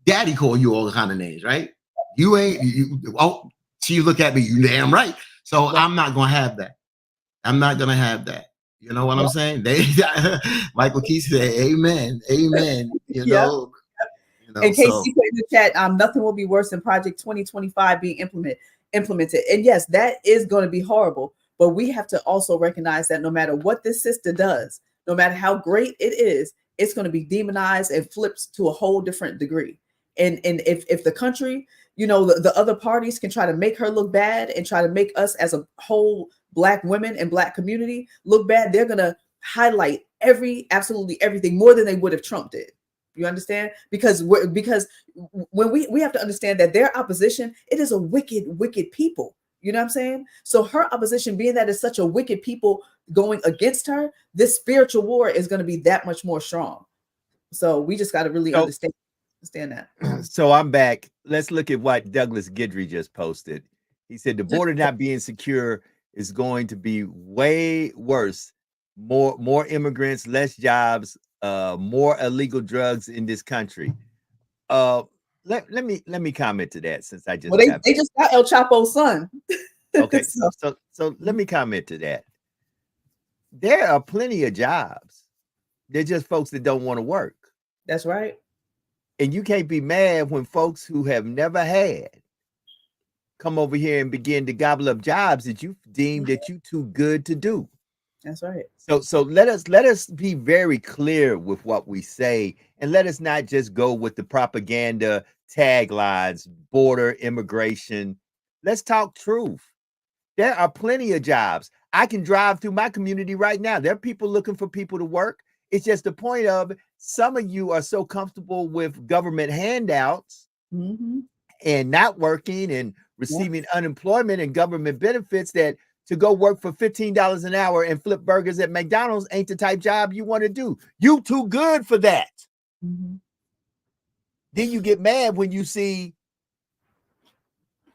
daddy call you all kind of names, right? You ain't. She look at me, you damn right. So I'm not gonna have that. I'm not gonna have that. You know what I'm saying? Michael Keith said, "Amen, amen." You know. And Casey put in the chat, nothing will be worse than Project 2025 being implemented. And yes, that is going to be horrible. But we have to also recognize that no matter what this sister does, no matter how great it is, it's going to be demonized and flipped to a whole different degree. And if the country, you know, the other parties can try to make her look bad and try to make us as a whole Black women and Black community look bad, they're going to highlight absolutely everything more than they would if Trump did. You understand? Because when we have to understand that their opposition, it is a wicked, wicked people. You know what I'm saying? So her opposition, being that it's such a wicked people going against her, this spiritual war is going to be that much more strong. So we just got to really understand that. So I'm back. Let's look at what Douglas Guidry just posted. He said the border not being secure is going to be way worse. More immigrants, less jobs, more illegal drugs in this country. Let me comment to that since I just Well, they just got El Chapo's son. Okay, so let me comment to that. There are plenty of jobs. They're just folks that don't want to work. That's right. And you can't be mad when folks who have never had come over here and begin to gobble up jobs that you deem that you too good to do. That's right. So let us be very clear with what we say, and let us not just go with the propaganda taglines, border, immigration. Let's talk truth. There are plenty of jobs. I can drive through my community right now. There are people looking for people to work. It's just the point of some of you are so comfortable with government handouts and not working and receiving unemployment and government benefits that to go work for $15 an hour and flip burgers at McDonald's ain't the type job you want to do. You too good for that. Then you get mad when you see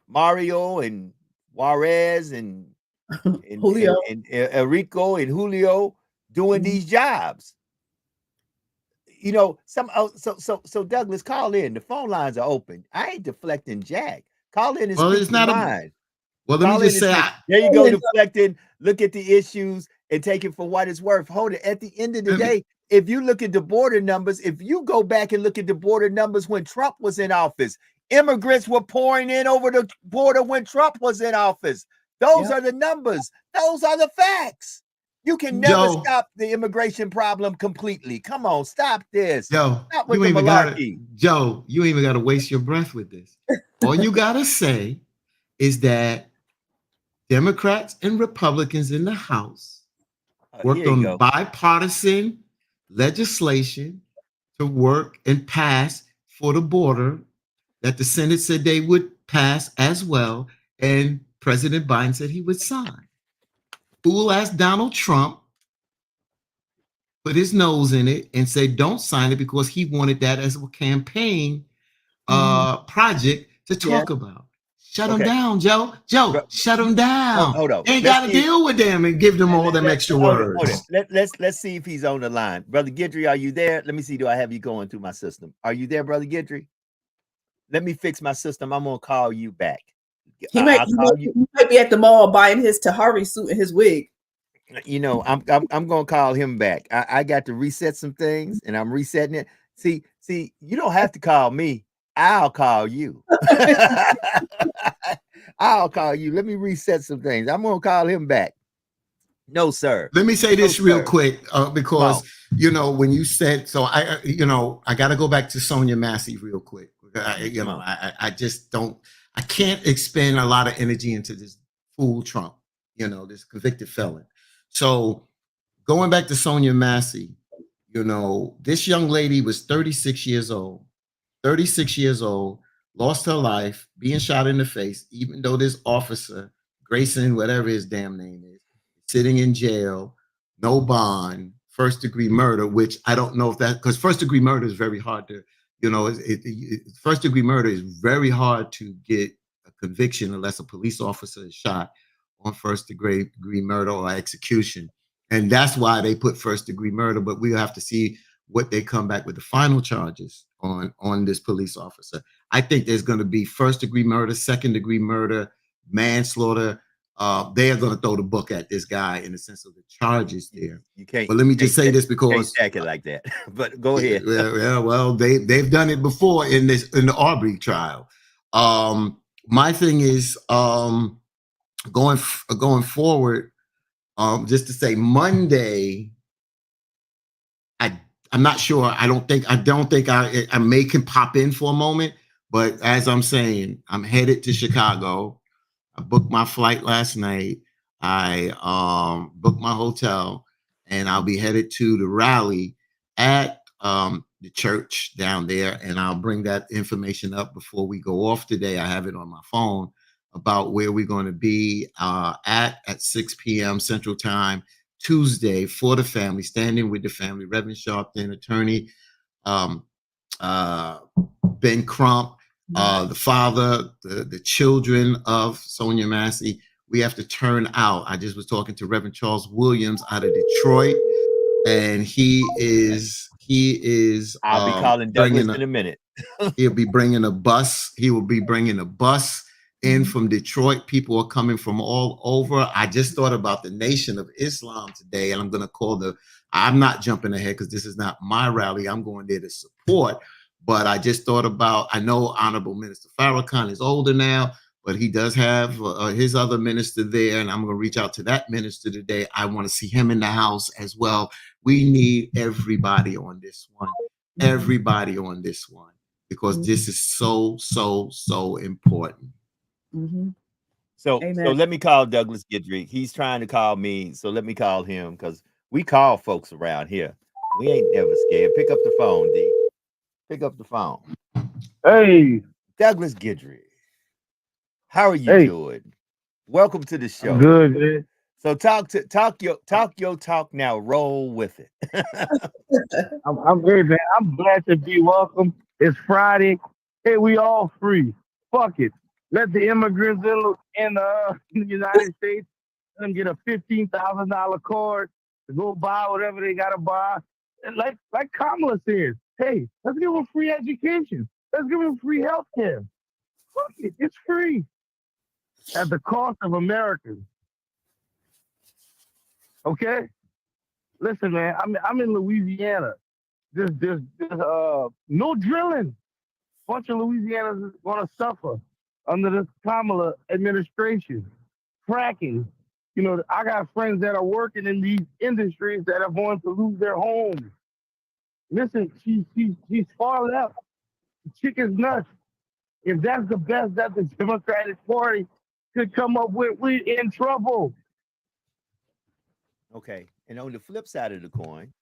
Mario and Juarez and Julio and Enrico and Julio doing these jobs. You know, so Douglas, call in. The phone lines are open. I ain't deflecting Jack. Call in and speak it's not your mind. Well, let me just say, there you go, deflecting. Look at the issues and take it for what it's worth. Hold it. At the end of the day, if you look at the border numbers, if you go back and look at the border numbers when Trump was in office, immigrants were pouring in over the border when Trump was in office. Those are the numbers. Those are the facts. You can never stop the immigration problem completely. Come on, stop this. Stop with the malarkey. Joe, you ain't even got to waste your breath with this. All you got to say is that Democrats and Republicans in the House worked on bipartisan legislation to work and pass for the border that the Senate said they would pass as well, and President Biden said he would sign. Fool-ass Donald Trump put his nose in it and said don't sign it because he wanted that as a campaign project to talk about. Shut them down, Joe. Shut them down. Hold on. Ain't got to deal with them and give them all them extra words. Let's see if he's on the line. Brother Guidry, are you there? Let me see. Do I have you going through my system? Are you there, Brother Guidry? Let me fix my system. I'm going to call you back. He might be at the mall buying his Tahari suit and his wig. You know, I'm going to call him back. I got to reset some things, and I'm resetting it. See, you don't have to call me. I'll call you. I'll call you. Let me reset some things. I'm going to call him back. No, sir. Let me say this real quick because, you know, when you said, so I got to go back to Sonia Massey real quick. I just don't, I can't expend a lot of energy into this fool Trump, this convicted felon. So going back to Sonia Massey, this young lady was 36 years old, lost her life, being shot in the face, even though this officer, Grayson, whatever his damn name is, sitting in jail, no bond, first-degree murder, which I don't know if that, because first-degree murder is very hard to, first-degree murder is very hard to get a conviction unless a police officer is shot on first-degree murder or execution. And that's why they put first-degree murder, but we'll have to see what they come back with the final charges on this police officer. I think there's going to be first-degree murder, second-degree murder, manslaughter. They are going to throw the book at this guy in the sense of the charges there. You can't. But let me just say this because you can't stack it like that. But go ahead. Yeah. Well, they've done it before in the Arbery trial. My thing is going forward. Just to say Monday. I'm not sure. I don't think I may can pop in for a moment. But as I'm saying, I'm headed to Chicago. I booked my flight last night. I booked my hotel, and I'll be headed to the rally at the church down there, and I'll bring that information up before we go off today. I have it on my phone about where we're going to be at 6 p.m. Central Time, Tuesday, for the family, standing with the family. Reverend Sharpton, attorney Ben Crump, the father, the children of Sonia Massey. We have to turn out. I just was talking to Reverend Charles Williams out of Detroit. and he is I'll be calling Douglas bringing in a minute. he'll be bringing a bus. He will be bringing a bus in from Detroit. People are coming from all over. I just thought about the Nation of Islam today, and I'm going to call I'm not jumping ahead because this is not my rally. I'm going there to support. But I just thought about, I know Honorable Minister Farrakhan is older now, but he does have his other minister there, and I'm going to reach out to that minister today. I want to see him in the house as well. We need everybody on this one. Everybody on this one. Because this is so, so, so important. So let me call Douglas Guidry. He's trying to call me, so let me call him because we call folks around here. We ain't never scared. Pick up the phone, D. Pick up the phone. Hey, Douglas Guidry. How are you doing? Welcome to the show. I'm good, man. So talk your talk now. Roll with it. I'm good, man. I'm glad to be welcome. It's Friday. Hey, we all free. Fuck it. Let the immigrants in the United States and get a $15,000 card to go buy whatever they gotta buy. And like Kamala says, hey, let's give them free education. Let's give them free health care. Fuck it. It's free. At the cost of Americans. Okay? Listen, man, I'm in Louisiana. There's no drilling. Bunch of Louisianans is gonna suffer under this Kamala administration. Fracking. You know, I got friends that are working in these industries that are going to lose their homes. Listen, she's far left. The chick is nuts. If that's the best that the Democratic Party could come up with, we're in trouble. Okay. And on the flip side of the coin,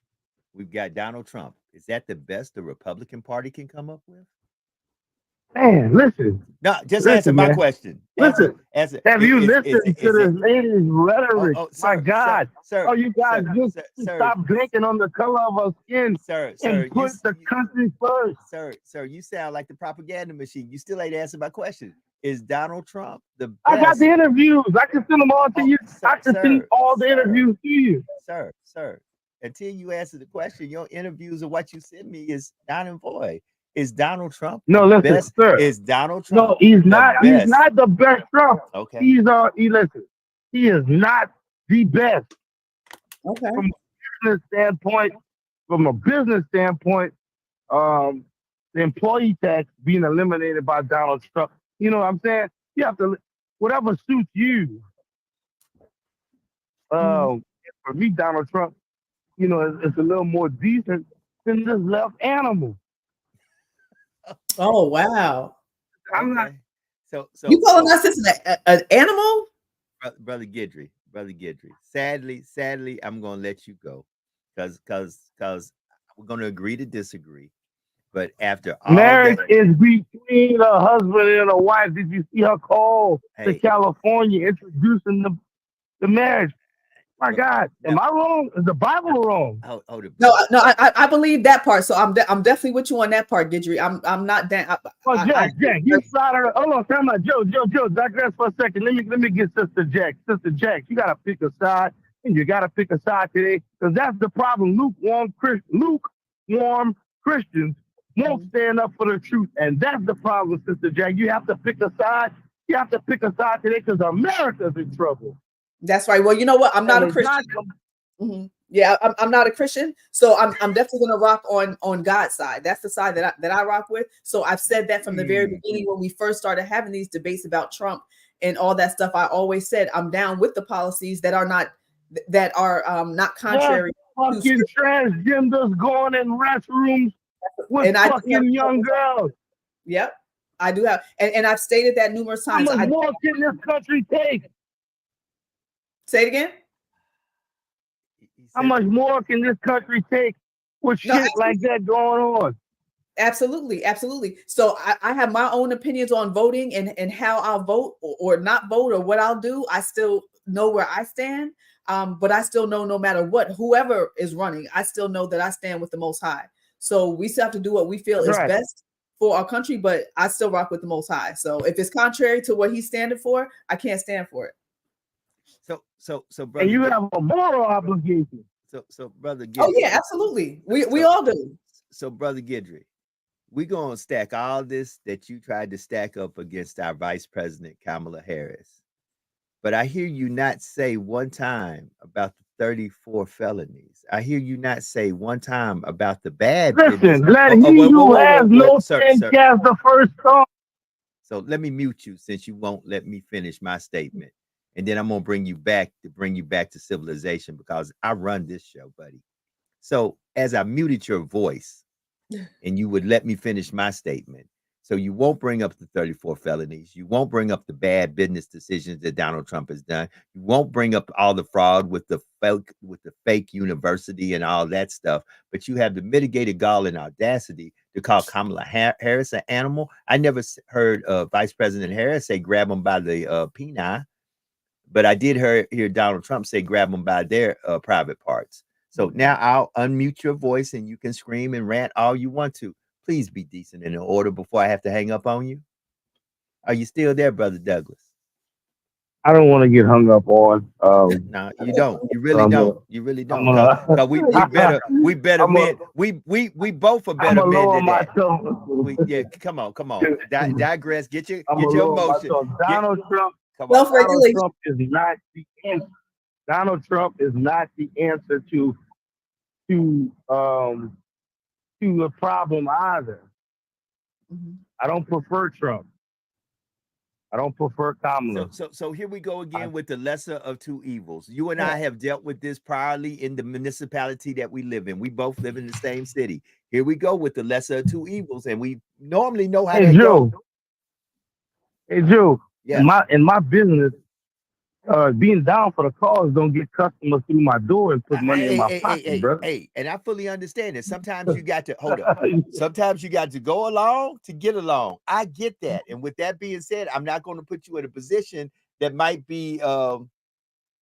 we've got Donald Trump. Is that the best the Republican Party can come up with? Man, listen. No, just answer my question. Listen, have you listened to this lady's rhetoric? My God. Sir, oh, you guys just stop blinking on the color of our skin and put the country first. Sir, you sound like the propaganda machine. You still ain't answered my question. Is Donald Trump the best? I got the interviews. I can send them all to you. I can send all the interviews to you. Sir, until you answer the question, your interviews of what you send me is non and void. Is Donald Trump best? Sir. Is Donald Trump? No, he's not. He's not the best Trump. Okay. He is not the best. Okay. From a business standpoint, the employee tax being eliminated by Donald Trump. You know what I'm saying? You have to whatever suits you. For me, Donald Trump, you know, it's a little more decent than this left animal. Oh wow! I'm not. So you calling us an animal, brother Guidry? Sadly, I'm gonna let you go because we're gonna agree to disagree. But after all marriage is between a husband and a wife. Did you see her call to California introducing the marriage? My God, am I wrong? Is the Bible wrong? No, I believe that part. So I'm definitely with you on that part, Guidry. I'm not that. Jack, you started. Hold on, time out, Joe. Digress for a second. Let me get Sister Jack. Sister Jack, you gotta pick a side, and you gotta pick a side today, because that's the problem. Lukewarm Christians won't stand up for the truth, and that's the problem, Sister Jack. You have to pick a side. You have to pick a side today because America's in trouble. That's right. Well, you know what? I'm not a Christian. Yeah, I'm not a Christian, so I'm definitely going to rock on God's side. That's the side that I rock with. So I've said that from the very beginning when we first started having these debates about Trump and all that stuff. I always said I'm down with the policies that are not contrary. Yeah, fucking transgenders going in restrooms with fucking young girls. Yep, I do have, and I've stated that numerous times. How much more can this country take? Say it again. How much more can this country take with shit like that going on? Absolutely. So I have my own opinions on voting and how I'll vote or not vote or what I'll do. I still know where I stand, but I still know no matter what, whoever is running, I still know that I stand with the Most High. So we still have to do what we feel is best for our country, but I still rock with the Most High. So if it's contrary to what he's standing for, I can't stand for it. So, brother, and you have a moral obligation. So brother Gidry. Oh yeah, absolutely. We all do. So brother Gidry, we gonna stack all this that you tried to stack up against our Vice President Kamala Harris. But I hear you not say one time about the 34 felonies. I hear you not say one time about the bad business. Listen, let he who has no sin cast the first stone. So let me mute you since you won't let me finish my statement. And then I'm gonna bring you back to civilization because I run this show, buddy. So as I muted your voice and you would let me finish my statement, so you won't bring up the 34 felonies. You won't bring up the bad business decisions that Donald Trump has done. You won't bring up all the fraud with the fake university and all that stuff. But you have the mitigated gall and audacity to call Kamala Harris an animal. I never heard Vice President Harris say grab them by the penis, but I did hear Donald Trump say grab them by their private parts. So now I'll unmute your voice and you can scream and rant all you want to. Please be decent and in order before I have to hang up on you. Are you still there, Brother Douglas? I don't want to get hung up on. No, you don't. You really don't. You really don't. Cause we better men. We both are better men than that. Yeah, come on. Digress. Get your emotion. Donald Trump is not the answer. Donald Trump is not the answer to a problem either. Mm-hmm. I don't prefer Trump. I don't prefer Kamala. So here we go again with the lesser of two evils. You and I have dealt with this priorly in the municipality that we live in. We both live in the same city. Here we go with the lesser of two evils, and we normally know how to go. Hey, Joe. Yeah. In my business, being down for the cause don't get customers through my door and put money in my pocket, brother. And I fully understand it. Sometimes you got to hold up. Sometimes you got to go along to get along. I get that. And with that being said, I'm not going to put you in a position that might be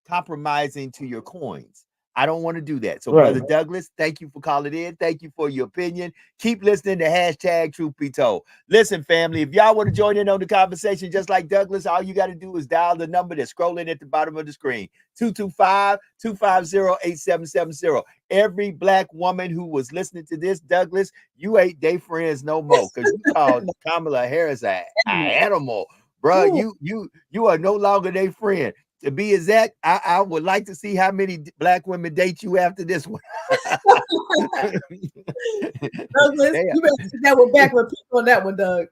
compromising to your coins. I don't want to do that. So, Brother Douglas, thank you for calling in. Thank you for your opinion. Keep listening to hashtag Truth Be Told. Listen, family, if y'all want to join in on the conversation just like Douglas, all you got to do is dial the number that's scrolling at the bottom of the screen, 225-250-8770. Every black woman who was listening to this, Douglas, you ain't they friends no more because you called Kamala Harris an animal. Bro, you are no longer their friend. To be exact, I would like to see how many black women date you after this one. Douglas, you better take that one back with people on that one, Doug.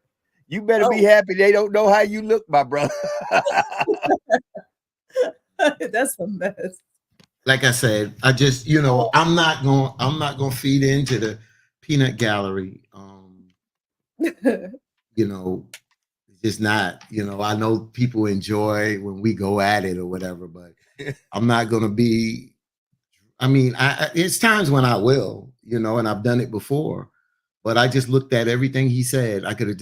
You better be happy they don't know how you look, my brother. That's a mess. Like I said, I just, I'm not gonna feed into the peanut gallery. It's not, I know people enjoy when we go at it or whatever, but I'm not going to be, it's times when I will, and I've done it before, but I just looked at everything he said. I could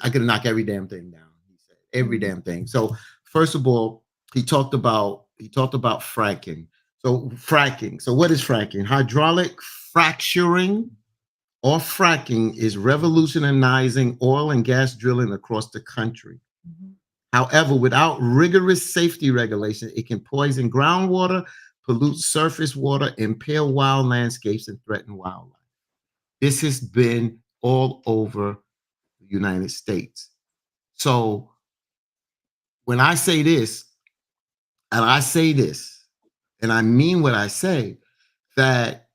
have knocked every damn thing down. He said every damn thing. So first of all, he talked about fracking. So fracking. So what is fracking? Hydraulic fracturing or fracking is revolutionizing oil and gas drilling across the country. Mm-hmm. However, without rigorous safety regulation, it can poison groundwater, pollute surface water, impair wild landscapes, and threaten wildlife. This has been all over the United States. So when I say this, and I mean what I say, that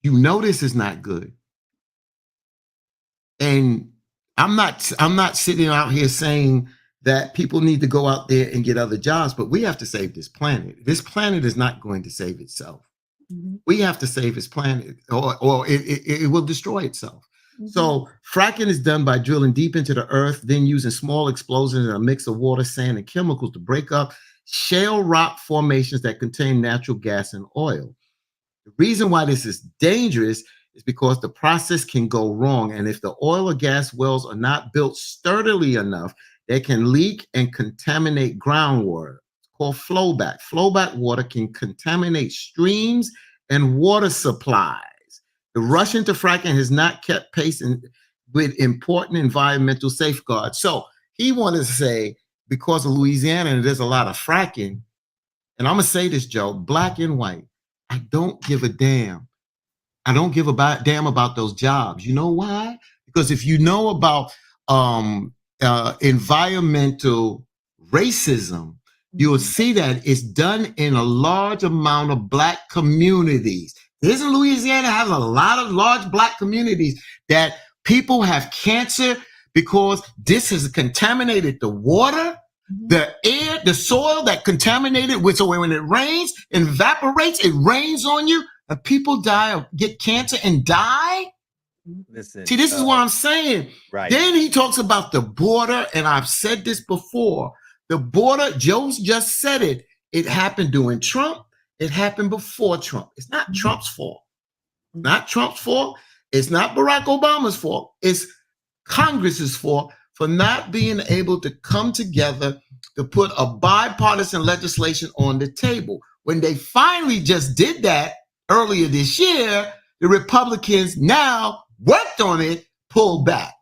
this is not good. And I'm not sitting out here saying that people need to go out there and get other jobs, but we have to save this planet. This planet is not going to save itself. Mm-hmm. We have to save this planet or it will destroy itself. Mm-hmm. So fracking is done by drilling deep into the earth, then using small explosions and a mix of water, sand, and chemicals to break up shale rock formations that contain natural gas and oil. The reason why this is dangerous is because the process can go wrong. And if the oil or gas wells are not built sturdily enough, they can leak and contaminate groundwater. It's called flowback. Flowback water can contaminate streams and water supplies. The rush into fracking has not kept pace with important environmental safeguards. So he wanted to say, because of Louisiana, and there's a lot of fracking, and I'm going to say this, Joe, black and white, I I don't give a damn. I don't give a damn about those jobs. You know why? Because if you know about environmental racism, you will see that it's done in a large amount of Black communities. This in Louisiana has a lot of large Black communities that people have cancer because this has contaminated the water, the air, the soil that contaminated with. So when it rains and evaporates, it rains on you, and people die, get cancer and die. Listen, See, this is what I'm saying. right. Then he talks about the border, and I've said this before. The border, Joe's just said it. It happened during Trump. It happened before Trump. It's not Trump's fault. Not Trump's fault. It's not Barack Obama's fault. It's Congress's fault for not being able to come together to put a bipartisan legislation on the table. When they finally just did that earlier this year, the Republicans now worked on it, pulled back,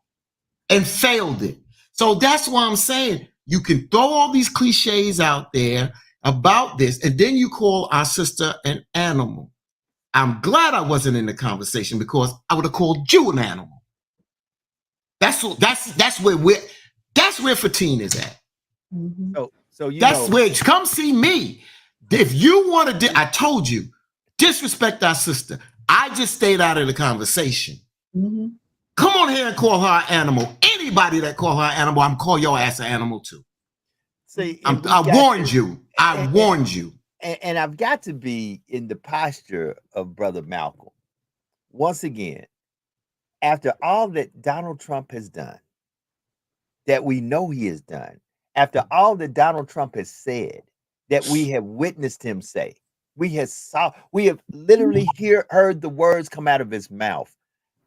and failed it. So that's why I'm saying you can throw all these cliches out there about this, and then you call our sister an animal. I'm glad I wasn't in the conversation because I would have called you an animal. That's where Fatine is at. So you that's know, where, come see me. If you want to, I told you, disrespect our sister. I just stayed out of the conversation. Come on here and call her an animal. Anybody that call her an animal, I'm call your ass an animal too. see, I warned you. I warned you. And I've got to be in the posture of Brother Malcolm. Once again, after all that Donald Trump has done, that we know he has done, after all that Donald Trump has said, that we have witnessed him say, we have literally heard the words come out of his mouth.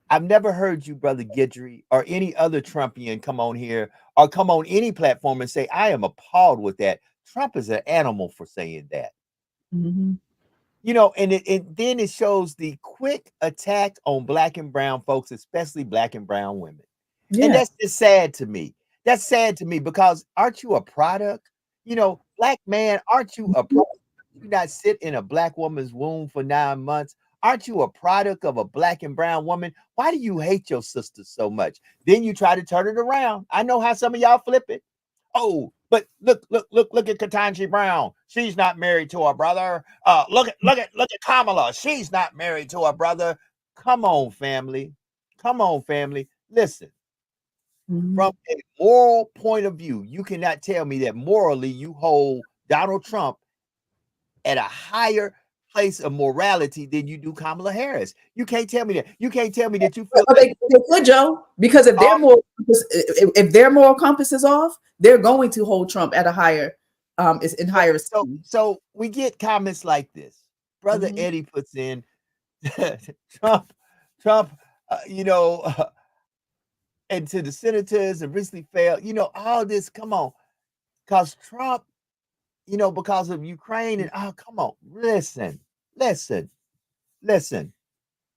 I've never heard you, Brother Guidry, or any other Trumpian come on here or come on any platform and say, I am appalled with that. Trump is an animal for saying that. You know, and then it shows the quick attack on Black and brown folks, especially Black and brown women. And that's just sad to me. That's sad to me because aren't you a product? You know, Black man, aren't you a product? You not sit in a Black woman's womb for 9 months? Aren't you a product of a Black and brown woman? Why do you hate your sister so much? Then you try to turn it around. I know how some of y'all flip it. Oh, but look at Ketanji Brown. She's not married to her brother. Look at Kamala. She's not married to her brother. Come on, family. Come on, family. Listen. From a moral point of view, you cannot tell me that morally you hold Donald Trump at a higher place of morality than you do Kamala Harris. You can't tell me that. You can't tell me that you feel they could, Joe, because if their moral compass is off, they're going to hold Trump at a higher higher. So we get comments like this. Brother Eddie puts in Trump, and to the senators and recently failed, all this, come on, because Trump, because of Ukraine and come on, listen.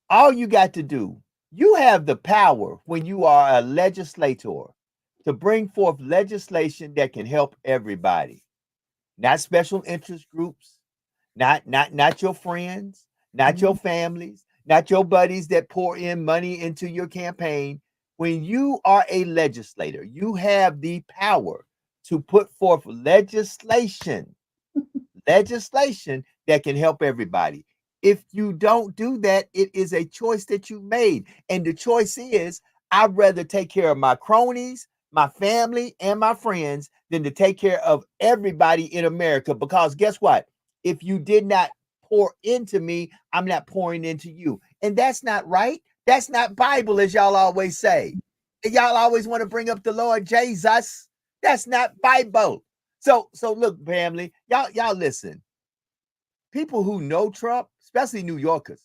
All you got to do, you have the power when you are a legislator to bring forth legislation that can help everybody, not special interest groups, not your friends, not your families, not your buddies that pour in money into your campaign. When you are a legislator, you have the power to put forth legislation that can help everybody. If you don't do that, it is a choice that you made. And the choice is, I'd rather take care of my cronies, my family, and my friends than to take care of everybody in America. Because guess what? If you did not pour into me, I'm not pouring into you. And that's not right. That's not Bible, as y'all always say. And y'all always want to bring up the Lord Jesus. That's not Bible. So look, family, y'all listen. People who know Trump, especially New Yorkers.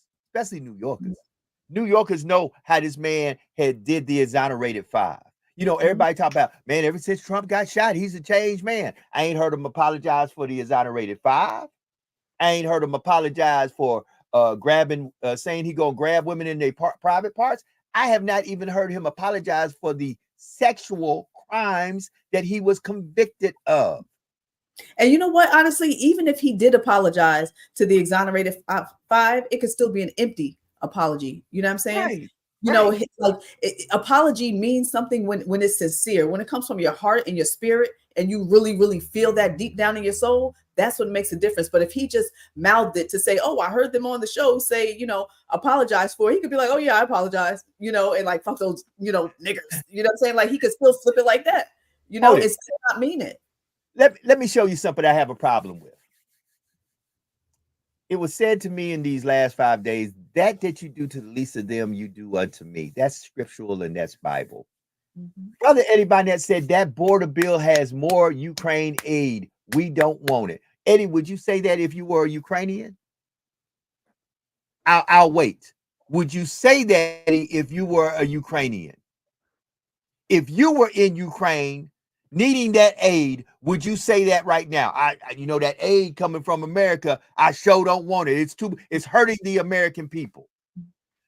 New Yorkers know how this man did the exonerated 5. Everybody talk about, man, ever since Trump got shot, he's a changed man. I ain't heard him apologize for the exonerated 5. I ain't heard him apologize for saying he gonna grab women in their private parts. I have not even heard him apologize for the sexual crimes that he was convicted of. And you know what? Honestly, even if he did apologize to the exonerated five, it could still be an empty apology. You know what I'm saying? Right. You know, like apology means something when it's sincere, when it comes from your heart and your spirit, and you really, really feel that deep down in your soul. That's what makes a difference. But if he just mouthed it to say, "Oh, I heard them on the show say, you know, apologize for it," he could be like, "Oh yeah, I apologize," you know, and like fuck those, you know, niggers. You know what I'm saying? Like he could still flip it like that. You know, it's still not mean it. Let me show you something I have a problem with. It was said to me in these last 5 days, that you do to the least of them, you do unto me. That's scriptural and that's Bible. Mm-hmm. Brother Eddie Barnett said that border bill has more Ukraine aid. We don't want it. Eddie, would you say that if you were a Ukrainian? I'll wait. Would you say that if you were a Ukrainian? If you were in Ukraine needing that aid, would you say that right now? I you know, that aid coming from America, I sure don't want it. It's hurting the American people.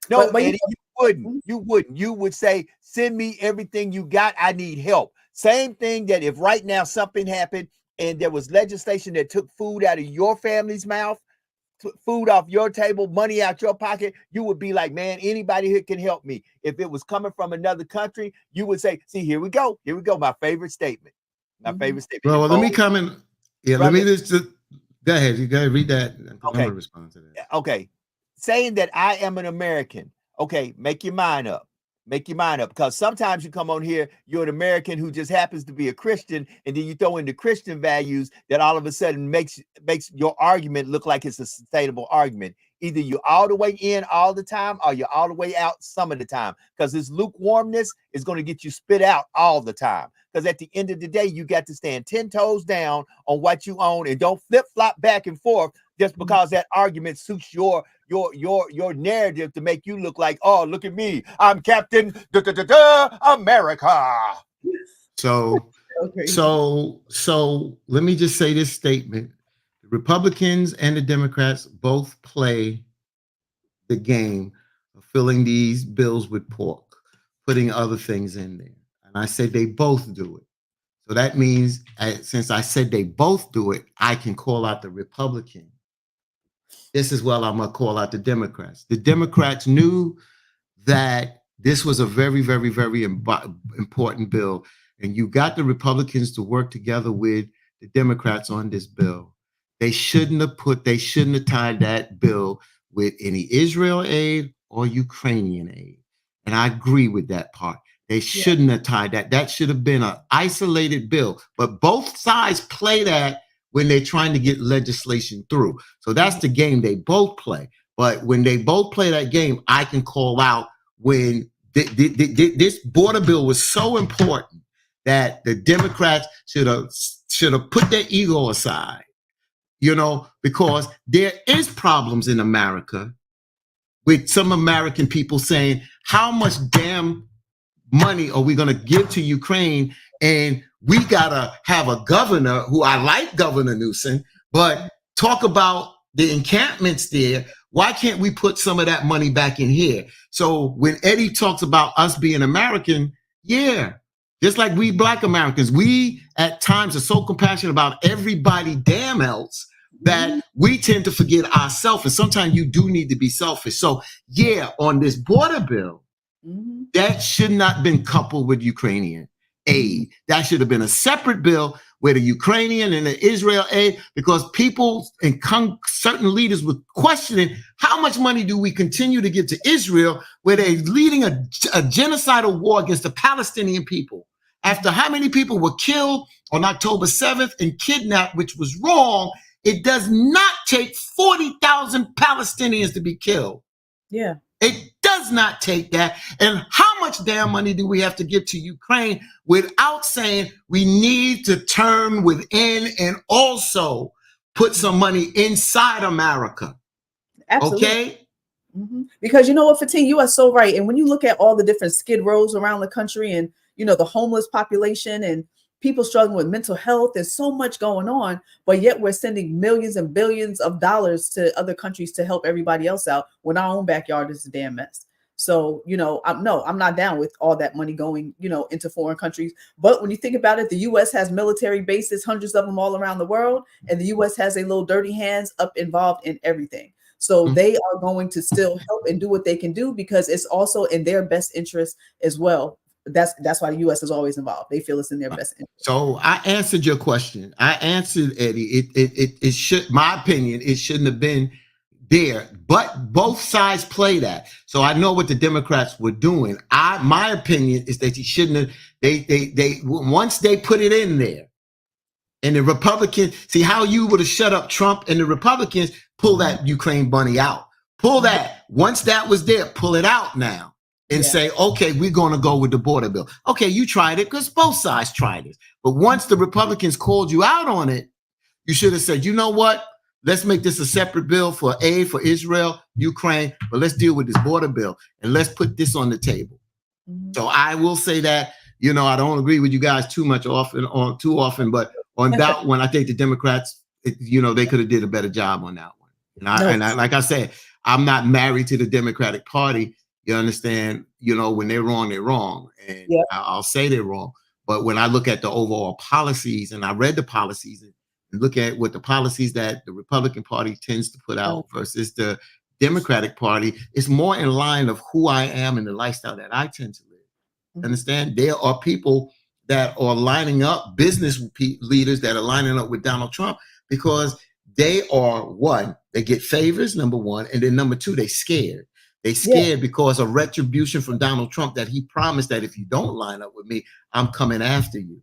No, But Eddie, you wouldn't. You would say, send me everything you got. I need help. Same thing that if right now something happened and there was legislation that took food out of your family's mouth, food off your table, money out your pocket, you would be like, man, anybody here can help me. If it was coming from another country, you would say, see, here we go. My favorite statement. Favorite statement. Well, let me come in. Yeah, brother, let me just go ahead. You gotta read that. I'm Okay. gonna respond to that. Okay. Saying that I am an American. Okay, make your mind up. Make your mind up, because sometimes you come on here, you're an American who just happens to be a Christian, and then you throw in the Christian values that all of a sudden makes your argument look like it's a sustainable argument. Either you're all the way in all the time or you're all the way out some of the time, because this lukewarmness is going to get you spit out all the time. Because at the end of the day, you got to stand 10 toes down on what you own and don't flip-flop back and forth just because that argument suits your narrative to make you look like, oh, look at me, I'm Captain America. So let me just say this statement. The Republicans and the Democrats both play the game of filling these bills with pork, putting other things in there. And I said they both do it. So that means, since I said they both do it, I can call out the Republican. This is well, I'm going to call out the Democrats. The Democrats knew that this was a very, very, very important bill. And you got the Republicans to work together with the Democrats on this bill. They shouldn't have tied that bill with any Israel aid or Ukrainian aid. And I agree with that part. They shouldn't have tied that. That should have been an isolated bill. But both sides play that when they're trying to get legislation through. So that's the game they both play. But when they both play that game, I can call out when this border bill was so important that the Democrats should have put their ego aside, you know, because there is problems in America with some American people saying, how much damn money are we going to give to Ukraine? And we got to have a governor who, I like Governor Newsom, but talk about the encampments there. Why can't we put some of that money back in here? So when Eddie talks about us being American, just like we Black Americans, we at times are so compassionate about everybody damn else that we tend to forget ourselves. And sometimes you do need to be selfish. So on this border bill, that should not have been coupled with Ukrainian aid. That should have been a separate bill with the Ukrainian and the Israel aid, because people and certain leaders were questioning how much money do we continue to give to Israel, where they're leading a genocidal war against the Palestinian people. After how many people were killed on October 7th and kidnapped, which was wrong. It does not take 40,000 Palestinians to be killed. Yeah. It does not take that. And how much damn money do we have to give to Ukraine without saying we need to turn within and also put some money inside America? Absolutely. Okay? Because you know what, Fatin, you are so right. And when you look at all the different skid rows around the country and, you know, the homeless population and people struggling with mental health, there's so much going on, but yet we're sending millions and billions of dollars to other countries to help everybody else out when our own backyard is a damn mess. So, I'm not down with all that money going, into foreign countries. But when you think about it, the U.S. has military bases, hundreds of them all around the world, and the U.S. has a little dirty hands up involved in everything. So they are going to still help and do what they can do because it's also in their best interest as well. That's why the U.S. is always involved. They feel it's in their best interest. So I answered your question. I answered, Eddie. It should, my opinion, it shouldn't have been there, but both sides play that. So I know what the Democrats were doing. My opinion is that you shouldn't have. They once they put it in there, and the Republicans see how you would have shut up Trump, and the Republicans pull that Ukraine money out. Pull that once that was there, pull it out now. And say, okay, we're going to go with the border bill. Okay, you tried it because both sides tried it. But once the Republicans called you out on it, you should have said, you know what? Let's make this a separate bill for aid for Israel, Ukraine, but let's deal with this border bill and let's put this on the table. So I will say that, I don't agree with you guys too often, but on that one, I think the Democrats, they could have did a better job on that one. And I, like I said, I'm not married to the Democratic Party. You understand, when they're wrong, they're wrong. And I'll say they're wrong. But when I look at the overall policies and I read the policies and look at what the policies that the Republican Party tends to put out versus the Democratic Party, it's more in line of who I am and the lifestyle that I tend to live. Understand? There are people that are lining up, business leaders that are lining up with Donald Trump because they are, one, they get favors, number one, and then number two, they scared. They scared because of retribution from Donald Trump that he promised that if you don't line up with me, I'm coming after you.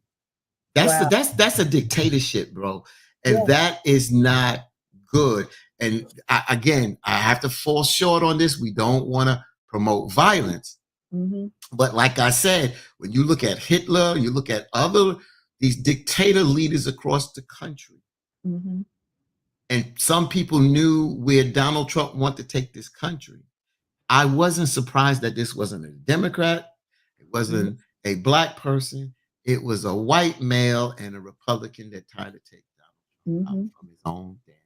That's a dictatorship, bro. And that is not good. And I have to fall short on this. We don't want to promote violence. But like I said, when you look at Hitler, you look at these dictator leaders across the country. And some people knew where Donald Trump wanted to take this country. I wasn't surprised that this wasn't a Democrat. It wasn't a black person. It was a white male and a Republican that tried to take Donald Trump out from his own damn.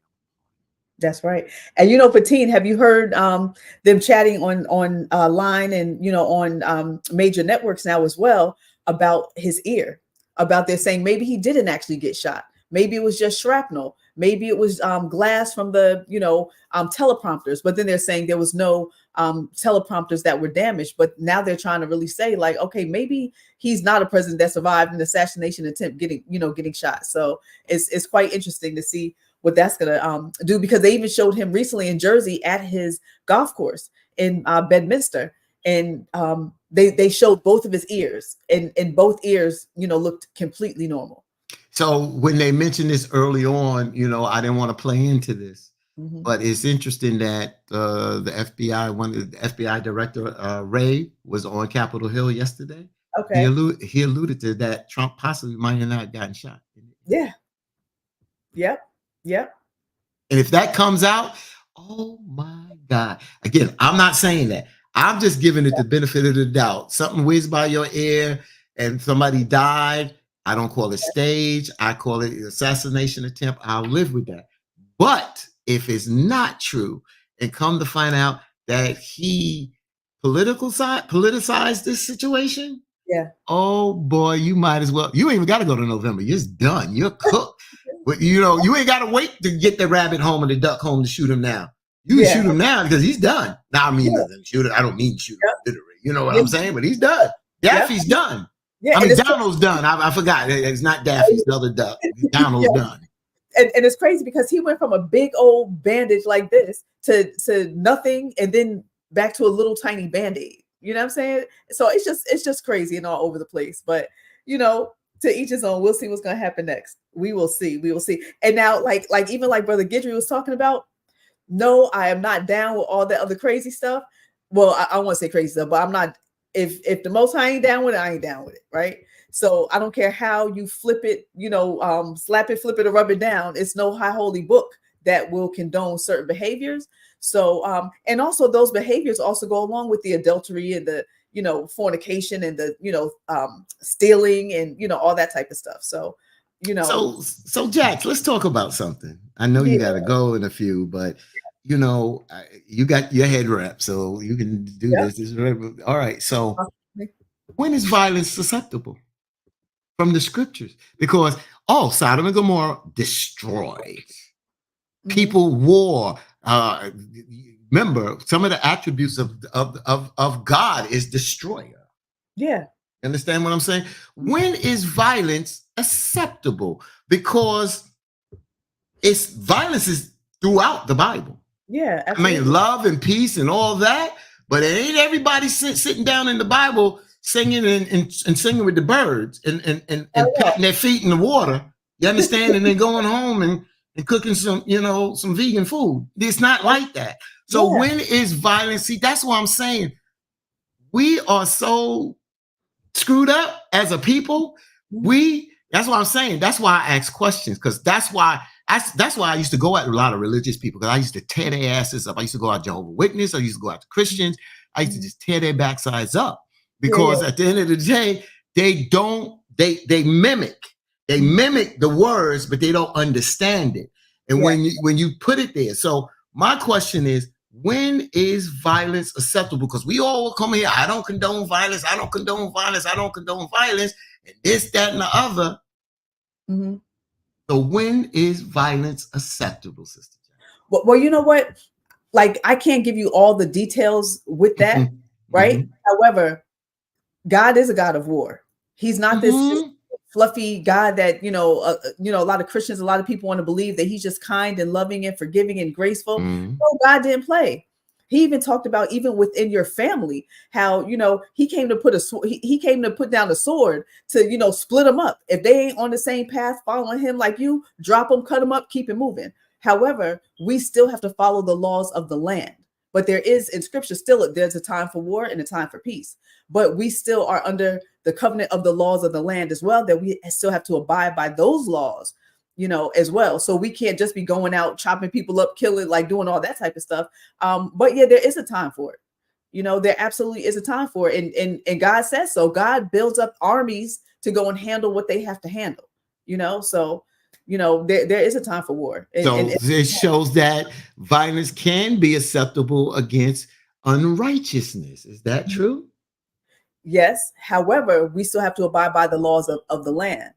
That's right. And Patine, have you heard them chatting on line and on major networks now as well about his ear? About they're saying maybe he didn't actually get shot. Maybe it was just shrapnel. Maybe it was glass from the teleprompters. But then they're saying there was no teleprompters that were damaged. But now they're trying to really say like, okay, maybe he's not a president that survived an assassination attempt getting shot. So it's quite interesting to see what that's gonna do, because they even showed him recently in Jersey at his golf course in Bedminster, and they showed both of his ears, and both ears looked completely normal. So when they mentioned this early on, I didn't want to play into this, but it's interesting that the FBI director, Ray, was on Capitol Hill yesterday. Okay. He alluded to that Trump possibly might have not gotten shot. Yeah. Yep. And if that comes out, oh my God. Again, I'm not saying that. I'm just giving it the benefit of the doubt. Something whizzed by your ear and somebody died. I don't call it stage. I call it assassination attempt. I'll live with that. But if it's not true and come to find out that he politicized this situation, oh boy, you might as well. You ain't even got to go to November. You're just done. You're cooked. But you ain't got to wait to get the rabbit home and the duck home to shoot him now. You can shoot him now because he's done. Now, I mean, shoot him. I don't mean shoot him literally. You know what I'm saying? But he's done. Daffy's done. I mean, Donald's done. I forgot. It's not Daffy. It's the other duck. Donald's done. And it's crazy because he went from a big old bandage like this to nothing, and then back to a little tiny Band-Aid. You know what I'm saying? So it's just crazy and all over the place. But to each his own. We'll see what's gonna happen next. We will see. And now, like even like Brother Guidry was talking about, no, I am not down with all that other crazy stuff. Well, I don't want to say crazy stuff, but I'm not. If the Most High ain't down with it, I ain't down with it, right? So I don't care how you flip it, slap it, flip it, or rub it down. It's no high holy book that will condone certain behaviors. So, and also those behaviors also go along with the adultery and the, fornication and the, stealing and, all that type of stuff. So, So Jax, let's talk about something. I know you got to go in a few, but you know, you got your head wrapped, so you can do Yeah. this. All right. So when is violence susceptible from the scriptures? Because Sodom and Gomorrah destroyed. Mhm. People war. Remember, some of the attributes of God is destroyer. Yeah. Understand what I'm saying? When is violence acceptable? Because violence is throughout the Bible. Yeah. I Absolutely. mean, love and peace and all that, but it ain't everybody sitting down in the Bible singing and singing with the birds and patting their feet in the water. You understand? And then going home and cooking some vegan food. It's not like that. So Yeah. when is violence? See, that's what I'm saying. We are so screwed up as a people. That's what I'm saying. That's why I ask questions, because that's why I used to go at a lot of religious people, because I used to tear their asses up. I used to go out Jehovah's Witness. I used to go out to Christians. I used to just tear their backsides up, because at the end of the day, they mimic the words, but they don't understand it. And when you put it there, so my question is, when is violence acceptable? Because we all come here, I don't condone violence, I don't condone violence, I don't condone violence, and this, that, and the other. Mm-hmm. So when is violence acceptable, Sister Jack? Well, you know what? Like, I can't give you all the details with that, right? However, God is a God of war. He's not this fluffy God that, a lot of Christians, a lot of people want to believe that he's just kind and loving and forgiving and graceful. No, God didn't play. He even talked about, even within your family, how, he came to put down a sword to, split them up. If they ain't on the same path following him like you, drop them, cut them up, keep it moving. However, we still have to follow the laws of the land. But there is, in scripture, there's a time for war and a time for peace. But we still are under the covenant of the laws of the land as well, that we still have to abide by those laws, as well. So we can't just be going out chopping people up, killing, like doing all that type of stuff. But yeah, there is a time for it. There absolutely is a time for it. And God says so. God builds up armies to go and handle what they have to handle, so there is a time for war. It shows that violence can be acceptable against unrighteousness. Is that true? Yes. However, we still have to abide by the laws of the land.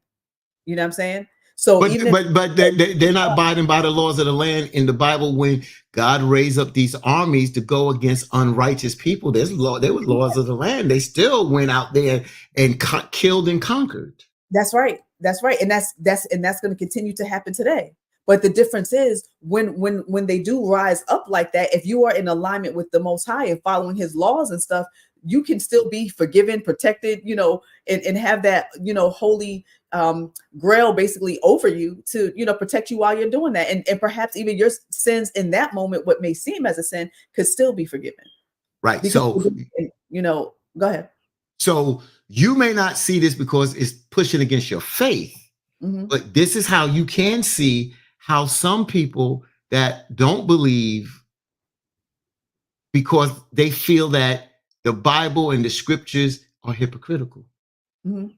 You know what I'm saying? So, but they're not abiding by the laws of the land in the Bible. When God raised up these armies to go against unrighteous people, there was laws of the land. They still went out there and killed and conquered. That's right. That's right. And that's going to continue to happen today. But the difference is when they do rise up like that, if you are in alignment with the Most High and following his laws and stuff, you can still be forgiven, protected, and have that, holy grail basically over you to, protect you while you're doing that. And perhaps even your sins in that moment, what may seem as a sin, could still be forgiven. Right. Because, so, go ahead. So you may not see this because it's pushing against your faith, but this is how you can see how some people that don't believe, because they feel that the Bible and the scriptures are hypocritical.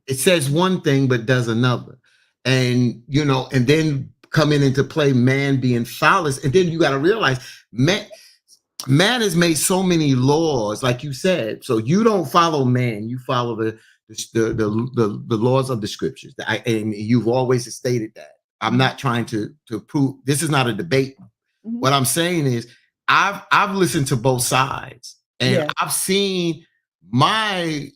It says one thing, but does another. And, and then coming into play, man being foulest. And then you got to realize, man has made so many laws, like you said. So you don't follow man, you follow the laws of the scriptures. And you've always stated that. I'm not trying to prove, this is not a debate. What I'm saying is, I've listened to both sides, and I've seen my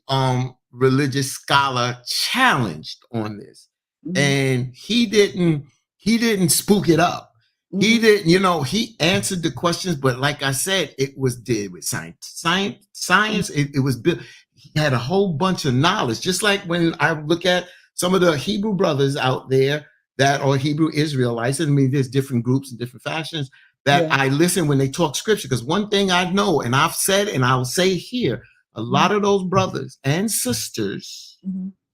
religious scholar challenged on this, and he didn't spook it up. He didn't, he answered the questions, but like I said, it was did with science. It was built. He had a whole bunch of knowledge, just like when I look at some of the Hebrew brothers out there that are Hebrew Israelites. I mean, there's different groups and different factions that I listen when they talk scripture. Because one thing I know, and I've said, and I'll say here, a lot of those brothers and sisters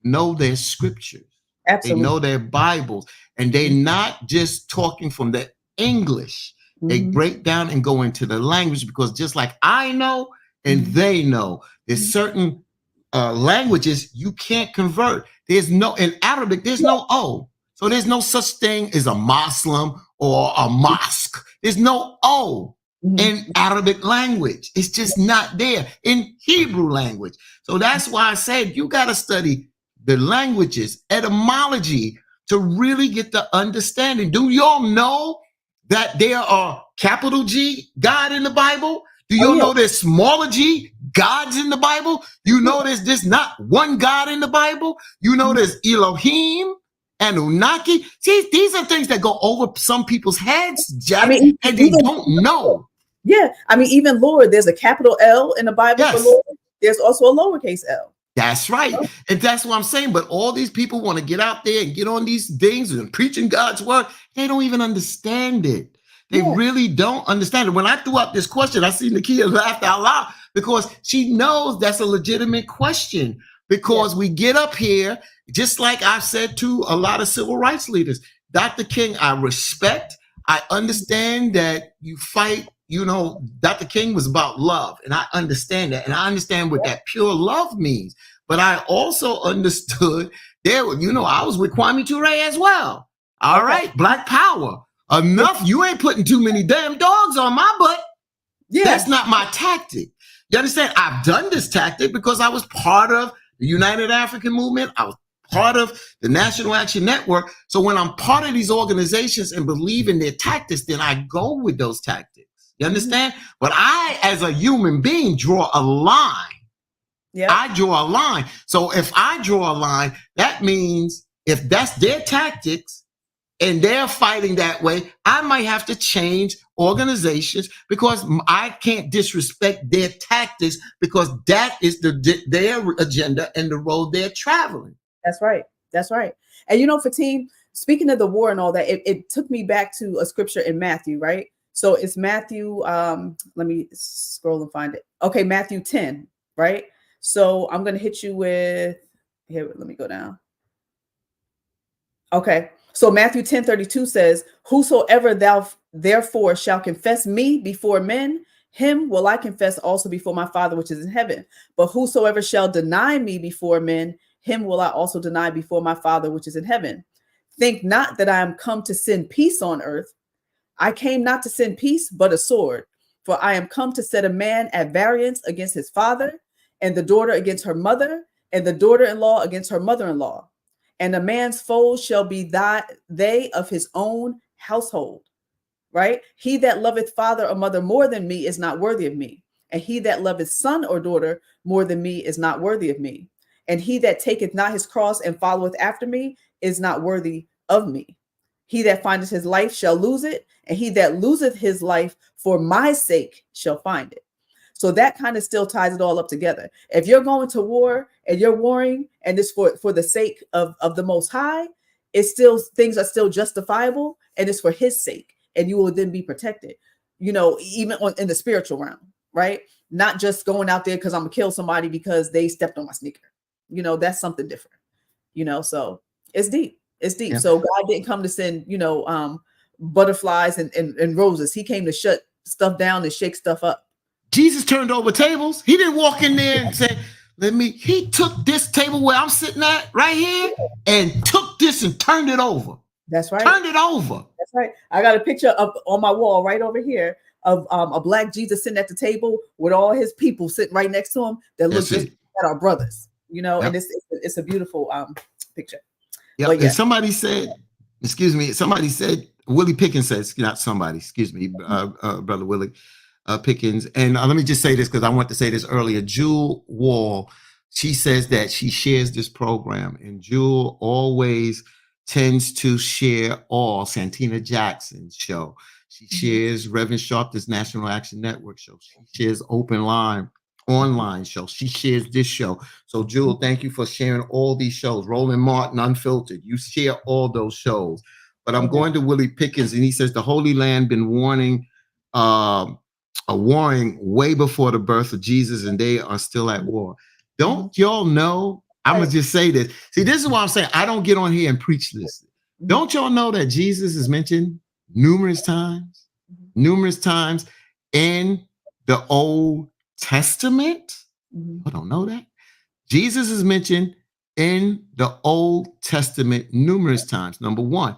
know their scriptures. Absolutely. They know their Bibles, and they're not just talking from the English. They break down and go into the language, because just like I know and they know, there's certain languages you can't convert. There's no, in Arabic, there's no O. So there's no such thing as a Muslim or a mosque. There's no O. in Arabic language. It's just not there in Hebrew language. So that's why I said you got to study the languages, etymology, to really get the understanding. Do y'all know that there are capital G God in the Bible? Do y'all know there's smaller G gods in the Bible? You know there's not one God in the Bible? You know there's Elohim, Anunnaki. See, these are things that go over some people's heads, Jack, and they don't know. Yeah, I mean, even Lord, there's a capital L in the Bible for Lord. There's also a lowercase L. That's right. And that's what I'm saying. But all these people want to get out there and get on these things and preaching God's word. They don't even understand it. They really don't understand it. When I threw out this question, I see Nakia laughed out loud because she knows that's a legitimate question. Because we get up here, just like I've said to a lot of civil rights leaders, Dr. King, I respect, I understand that you fight. You know, Dr. King was about love, and I understand that. And I understand what that pure love means. But I also understood there, you know, I was with Kwame Ture as well. All right, Black Power. Enough. You ain't putting too many damn dogs on my butt. That's not my tactic. You understand? I've done this tactic because I was part of the United African Movement. I was part of the National Action Network. So when I'm part of these organizations and believe in their tactics, then I go with those tactics. You understand? But I, as a human being, draw a line. I draw a line. So if I draw a line, that means if that's their tactics and they're fighting that way, I might have to change organizations because I can't disrespect their tactics because that is their agenda and the road they're traveling. That's right. That's right. And you know, Fatim, speaking of the war and all that, it took me back to a scripture in Matthew, right? So it's Matthew, let me scroll and find it. Okay, Matthew 10, right? So I'm going to hit you with, here, let me go down. Okay, so Matthew 10:32 says, whosoever thou therefore shall confess me before men, him will I confess also before my Father which is in heaven. But whosoever shall deny me before men, him will I also deny before my Father which is in heaven. Think not that I am come to send peace on earth. I came not to send peace, but a sword. For I am come to set a man at variance against his father, and the daughter against her mother, and the daughter-in-law against her mother-in-law. And a man's foes shall be they of his own household. Right? He that loveth father or mother more than me is not worthy of me. And he that loveth son or daughter more than me is not worthy of me. And he that taketh not his cross and followeth after me is not worthy of me. He that findeth his life shall lose it, and he that loseth his life for my sake shall find it. So that kind of still ties it all up together. If you're going to war and you're warring and it's for the sake of the Most High, it's still, things are still justifiable, and it's for his sake, and you will then be protected, you know, even in the spiritual realm, right? Not just going out there because I'm gonna kill somebody because they stepped on my sneaker. You know, that's something different, you know, so it's deep. It's deep. Yeah. So God didn't come to send, you know, butterflies and roses. He came to shut stuff down and shake stuff up. Jesus turned over tables. He didn't walk in there and say, he took this table where I'm sitting at right here and took this and turned it over. That's right. Turned it over. That's right. I got a picture up on my wall right over here of a black Jesus sitting at the table with all his people sitting right next to him that look just at our brothers, you know, and it's a beautiful picture. Yeah, and somebody said, Willie Pickens says, not somebody, Brother Willie Pickens. And let me just say this because I want to say this earlier. Jewel Wall, she says that she shares this program, and Jewel always tends to share all Santina Jackson's show. She shares Reverend Sharpton's National Action Network show. She shares Open Line online show. She shares this show. So Jewel, thank you for sharing all these shows. Roland Martin Unfiltered, you share all those shows. But I'm going to Willie Pickens, and he says the Holy Land been warring way before the birth of Jesus, and they are still at war. Don't y'all know? I'm gonna just say this. See, this is what I'm saying. I don't get on here and preach this. Don't y'all know that Jesus is mentioned numerous times in the Old Testament? I don't know that. Jesus is mentioned in the Old Testament numerous times, number one.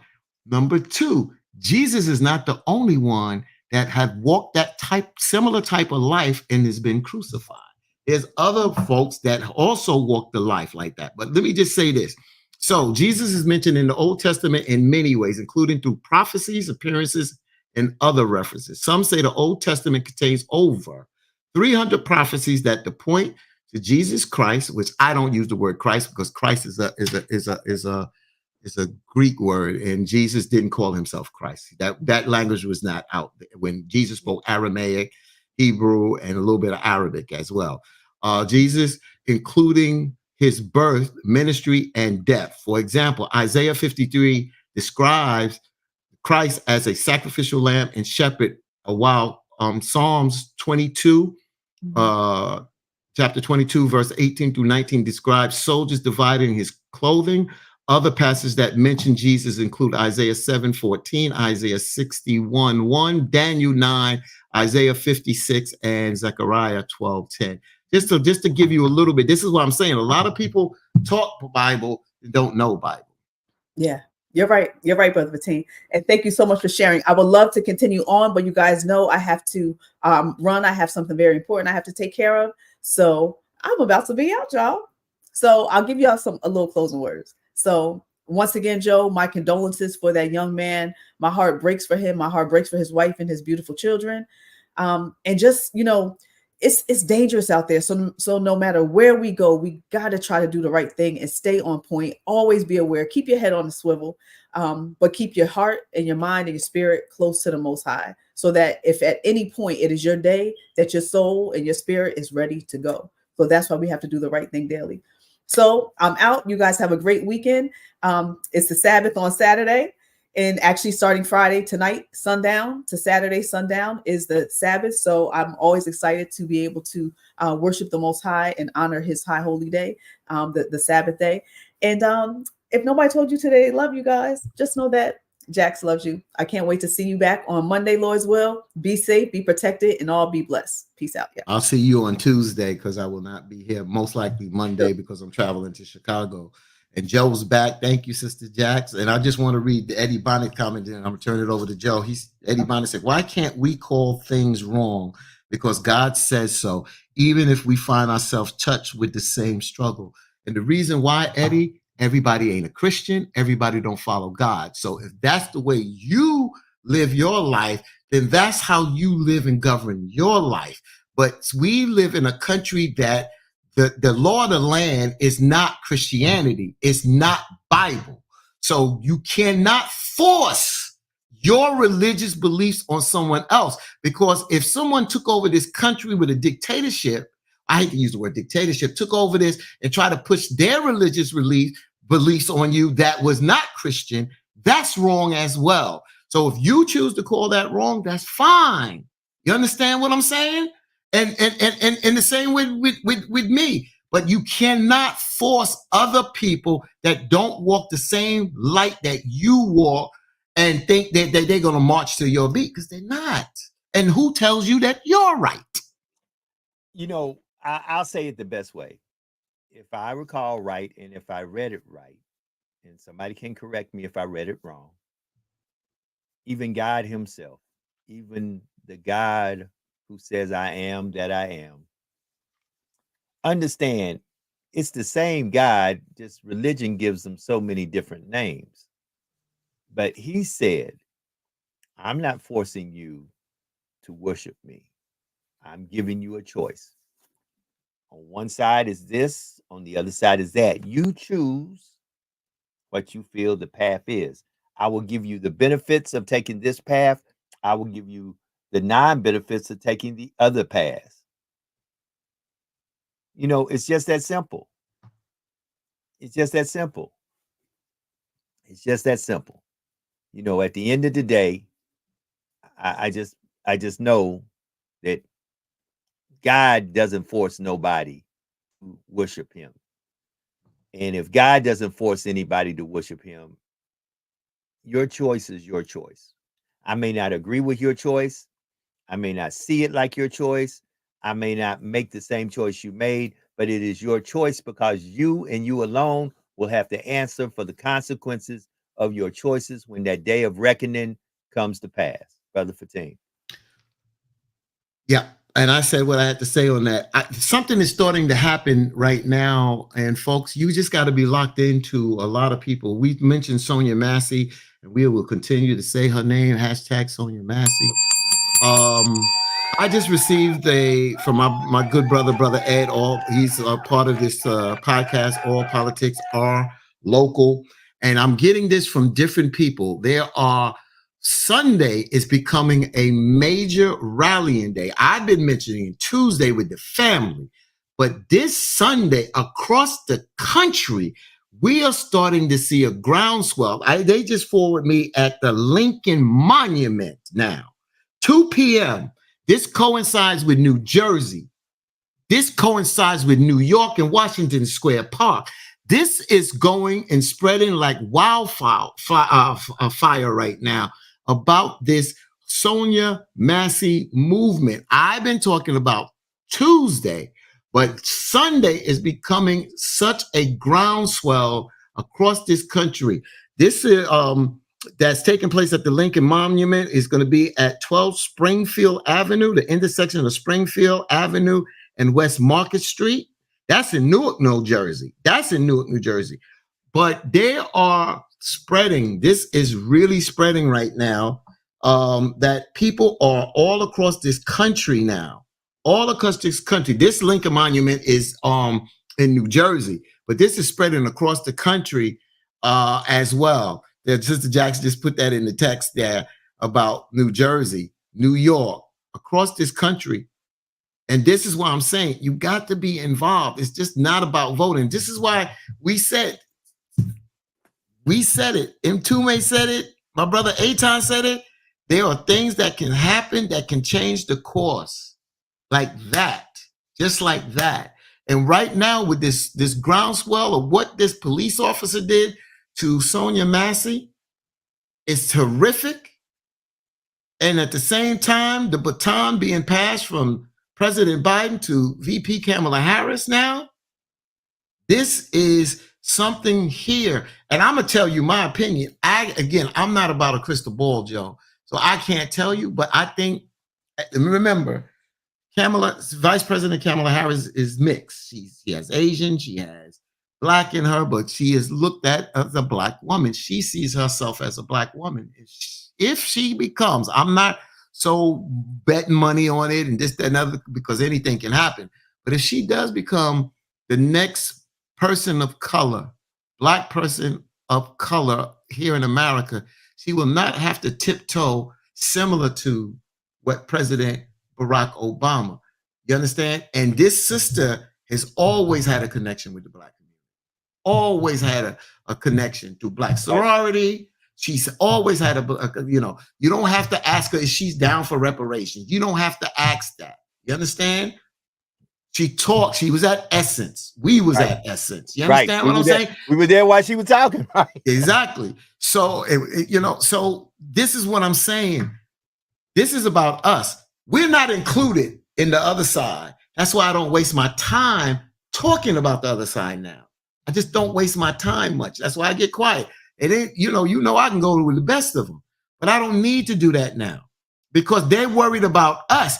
Number two, Jesus is not the only one that have walked that similar type of life and has been crucified. There's other folks that also walk the life like that. But let me just say this. So Jesus is mentioned in the Old Testament in many ways, including through prophecies, appearances, and other references. Some say the Old Testament contains over 300 prophecies that point to Jesus Christ, which I don't use the word Christ because Christ is a Greek word, and Jesus didn't call himself Christ. That language was not out when Jesus spoke Aramaic, Hebrew, and a little bit of Arabic as well. Jesus, including his birth, ministry, and death. For example, Isaiah 53 describes Christ as a sacrificial lamb and shepherd, while Psalms 22, chapter 22, verse 18 through 19 describes soldiers dividing his clothing. Other passages that mention Jesus include Isaiah 7:14, Isaiah 61:1, Daniel 9, Isaiah 56, and Zechariah 12:10. Just to give you a little bit, this is what I'm saying. A lot of people talk Bible and don't know Bible. Yeah, you're right. You're right, Brother Fatim. And thank you so much for sharing. I would love to continue on, but you guys know I have to run. I have something very important I have to take care of. So I'm about to be out, y'all. So I'll give y'all a little closing words. So once again, Joe, my condolences for that young man. My heart breaks for him. My heart breaks for his wife and his beautiful children. And just, it's dangerous out there. So no matter where we go, we got to try to do the right thing and stay on point. Always be aware. Keep your head on the swivel, but keep your heart and your mind and your spirit close to the Most High, so that if at any point it is your day, that your soul and your spirit is ready to go. So that's why we have to do the right thing daily. So I'm out. You guys have a great weekend. It's the Sabbath on Saturday. And actually starting Friday tonight, sundown to Saturday, sundown is the Sabbath. So I'm always excited to be able to worship the Most High and honor his high holy day, the Sabbath day. And if nobody told you today, they love you guys, just know that Jax loves you. I can't wait to see you back on Monday, Lord's will. Be safe, be protected, and all be blessed. Peace out. Yeah. I'll see you on Tuesday because I will not be here. Most likely Monday because I'm traveling to Chicago. And Joe's back. Thank you, Sister Jax. And I just want to read the Eddie Bonnet comment, and I'm going to turn it over to Joe. Eddie Bonnet said, why can't we call things wrong? Because God says so, even if we find ourselves touched with the same struggle. And the reason why, Eddie, everybody ain't a Christian. Everybody don't follow God. So if that's the way you live your life, then that's how you live and govern your life. But we live in a country that the law of the land is not Christianity. It's not Bible. So you cannot force your religious beliefs on someone else, because if someone took over this country with a dictatorship, I hate to use the word dictatorship, took over this and try to push their religious beliefs on you that was not Christian, that's wrong as well. So if you choose to call that wrong, that's fine. You understand what I'm saying? And the same with me. But you cannot force other people that don't walk the same light that you walk and think that they're going to march to your beat, because they're not. And who tells you that you're right? I'll say it the best way. If I recall right, and if I read it right, and somebody can correct me if I read it wrong, even God himself, even the God who says I am that I am, understand it's the same God, just religion gives them so many different names. But he said, I'm not forcing you to worship me. I'm giving you a choice. On one side is this, on the other side is that. You choose what you feel the path is. I will give you the benefits of taking this path. I will give you the non-benefits of taking the other path. It's just that simple. It's just that simple. It's just that simple. At the end of the day, I just know that God doesn't force nobody to worship him. And if God doesn't force anybody to worship him, your choice is your choice. I may not agree with your choice. I may not see it like your choice. I may not make the same choice you made, but it is your choice, because you and you alone will have to answer for the consequences of your choices when that day of reckoning comes to pass. Brother Fatim. Yeah. And I said what I had to say on that. Something is starting to happen right now. And folks, you just got to be locked into a lot of people. We mentioned Sonia Massey, and we will continue to say her name, hashtag Sonia Massey. I just received from my good brother Ed. He's a part of this podcast, All Politics Are Local. And I'm getting this from different people. Sunday is becoming a major rallying day. I've been mentioning Tuesday with the family, but this Sunday across the country, we are starting to see a groundswell. They just forward me at the Lincoln Monument now, 2 p.m. This coincides with New Jersey. This coincides with New York and Washington Square Park. This is going and spreading like wildfire fire right now about this Sonia Massey movement. I've been talking about Tuesday, but Sunday is becoming such a groundswell across this country. This is that's taking place at the Lincoln Monument is going to be at 12 Springfield Avenue, the intersection of Springfield Avenue and West Market Street. That's in Newark, New Jersey. But they are spreading. This is really spreading right now. That people are all across this country now. All across this country. This Lincoln Monument is in New Jersey, but this is spreading across the country as well. Sister Jackson just put that in the text there about New Jersey, New York, across this country. And this is why I'm saying you got to be involved. It's just not about voting. This is why we said it. Mtume said it. My brother Eitan said it. There are things that can happen that can change the course like that, just like that. And right now with this groundswell of what this police officer did to Sonia Massey is terrific. And at the same time, the baton being passed from President Biden to VP Kamala Harris now, this is something here. And I'm going to tell you my opinion. I'm not about a crystal ball, Joe. So I can't tell you, but I think, remember, Vice President Kamala Harris is mixed. She has Asian, she has Black in her, but she is looked at as a Black woman. She sees herself as a Black woman. If she becomes, I'm not so betting money on it and this, that, and other, because anything can happen. But if she does become the next person of color, Black person of color here in America, she will not have to tiptoe similar to what President Barack Obama. You understand? And this sister has always had a connection with the Black community. Always had a connection to Black sorority. She's always had you don't have to ask her if she's down for reparations. You don't have to ask that. You understand? She talked. She was at Essence. We was at Essence. You understand what I'm saying? We were there while she was talking. Right. Exactly. So, so this is what I'm saying. This is about us. We're not included in the other side. That's why I don't waste my time talking about the other side now. I just don't waste my time much. That's why I get quiet. It ain't, I can go with the best of them, but I don't need to do that now because they're worried about us.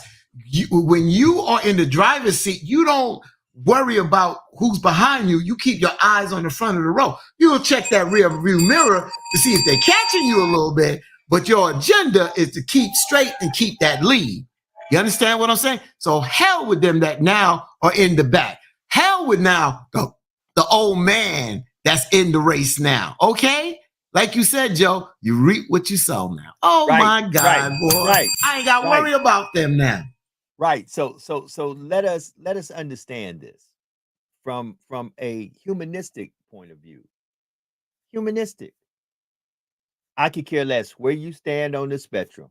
When you are in the driver's seat, you don't worry about who's behind you. You keep your eyes on the front of the row. You'll check that rear view mirror to see if they're catching you a little bit, but your agenda is to keep straight and keep that lead. You understand what I'm saying? So hell with them that now are in the back. Hell with now the old man that's in the race now. Okay? Like you said, Joe, you reap what you sow now. Oh my God, boy. Right, I ain't got to worry about them now. Right. So let us understand this from a humanistic point of view. Humanistic. I could care less where you stand on the spectrum.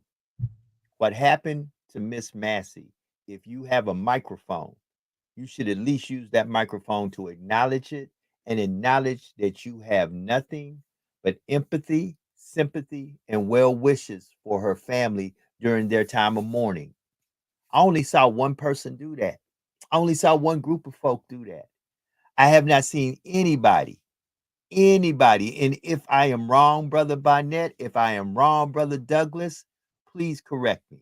What happened to Miss Massey? If you have a microphone, you should at least use that microphone to acknowledge it and acknowledge that you have nothing but empathy, sympathy, and well wishes for her family during their time of mourning. I only saw one person do that. I only saw one group of folk do that. I have not seen anybody. And if I am wrong, Brother Barnett, if I am wrong, Brother Douglas, please correct me.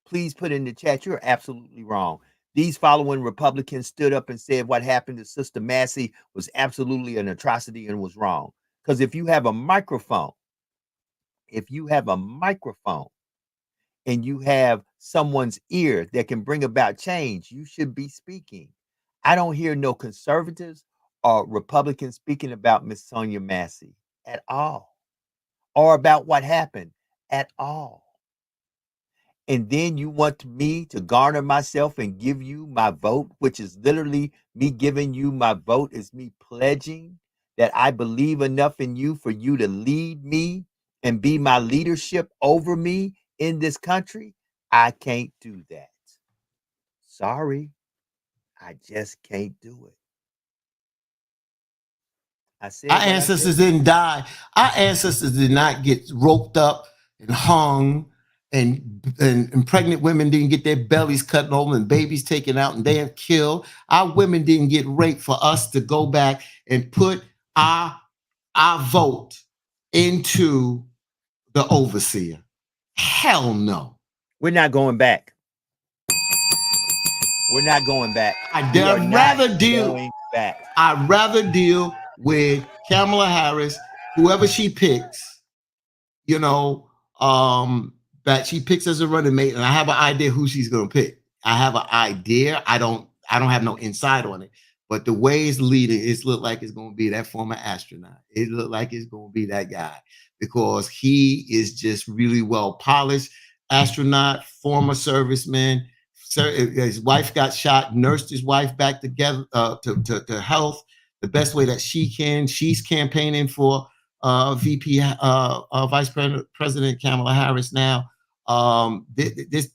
please put in the chat. You're absolutely wrong. These following Republicans stood up and said what happened to Sister Massey was absolutely an atrocity and was wrong. Because if you have a microphone, and you have someone's ear that can bring about change, you should be speaking. I don't hear no conservatives or Republicans speaking about Miss Sonia Massey at all, or about what happened at all. And then you want me to garner myself and give you my vote, which is literally me giving you my vote is me pledging that I believe enough in you for you to lead me and be my leadership over me in this country. I can't do that. Sorry. I just can't do it. I said Our ancestors didn't die. Our ancestors did not get roped up and hung, and pregnant women didn't get their bellies cut open and babies taken out and they killed. Our women didn't get raped for us to go back and put our vote into the overseer. Hell no. We're not going back. We're not going back. I'd We are rather not deal. going back. I'd rather deal with Kamala Harris, whoever she picks, you know, that she picks as a running mate, and I have an idea who she's gonna pick. I have an idea. I don't have no insight on it, but the way it's leading, it look like it's gonna be that former astronaut. It look like it's gonna be that guy because he is just really well polished. Astronaut, former serviceman. His wife got shot, nursed his wife back together to health the best way that she can. She's campaigning for VP Vice President Kamala Harris now. This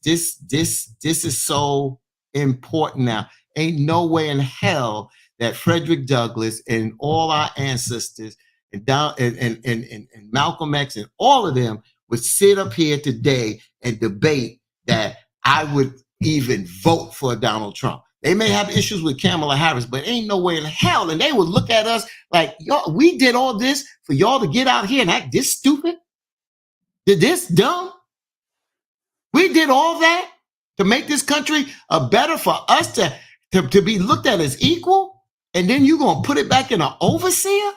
is so important now. Ain't no way in hell that Frederick Douglass and all our ancestors and Malcolm X and all of them would sit up here today and debate that I would even vote for Donald Trump. They may have issues with Kamala Harris, but ain't no way in hell. And they would look at us like, y'all, we did all this for y'all to get out here and act this stupid? Did this dumb? We did all that to make this country better for us to be looked at as equal? And then you gonna put it back in an overseer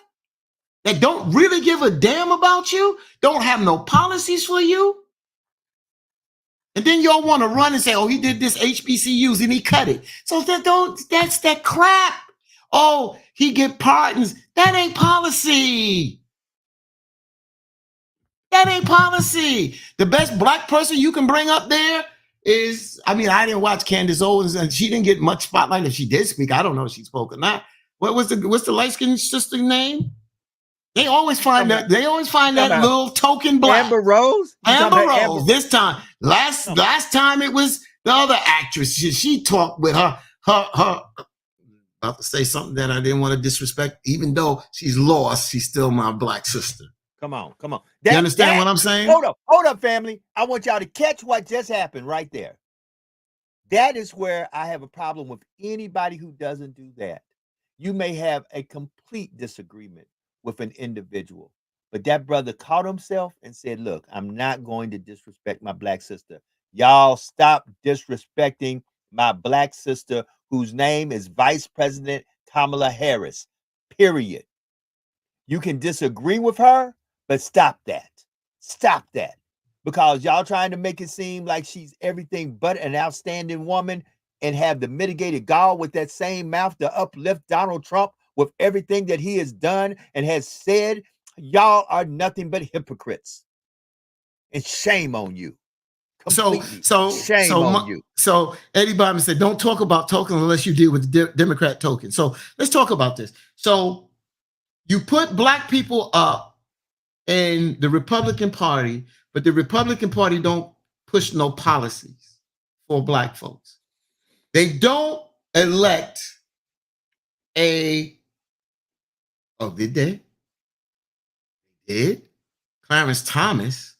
that don't really give a damn about you, don't have no policies for you? And then y'all want to run and say, oh, he did this HBCUs and he cut it. So that's that crap. Oh, he get pardons. That ain't policy. That ain't policy. The best black person you can bring up there is, I mean, I didn't watch Candace Owens and she didn't get much spotlight. If she did speak, I don't know if she spoke or not. What's the light-skinned sister's name? They always find that little token black. Amber Rose? Amber Rose. This time, last time it was the other actress. She talked with her about to say something that I didn't want to disrespect. Even though she's lost, she's still my black sister. Come on. You understand what I'm saying? Hold up, family. I want y'all to catch what just happened right there. That is where I have a problem with anybody who doesn't do that. You may have a complete disagreement with an individual, but that brother caught himself and said, look, I'm not going to disrespect my black sister. Y'all stop disrespecting my black sister, whose name is Vice President Kamala Harris, period. You can disagree with her, but stop that. Because y'all trying to make it seem like she's everything but an outstanding woman and have the mitigated gall with that same mouth to uplift Donald Trump with everything that he has done and has said. Y'all are nothing but hypocrites. And shame on you. Shame on you. So Eddie Bauman said, don't talk about tokens unless you deal with the Democrat token. So let's talk about this. So you put black people up in the Republican Party, but the Republican Party don't push no policies for black folks. They don't elect did they? Did Clarence Thomas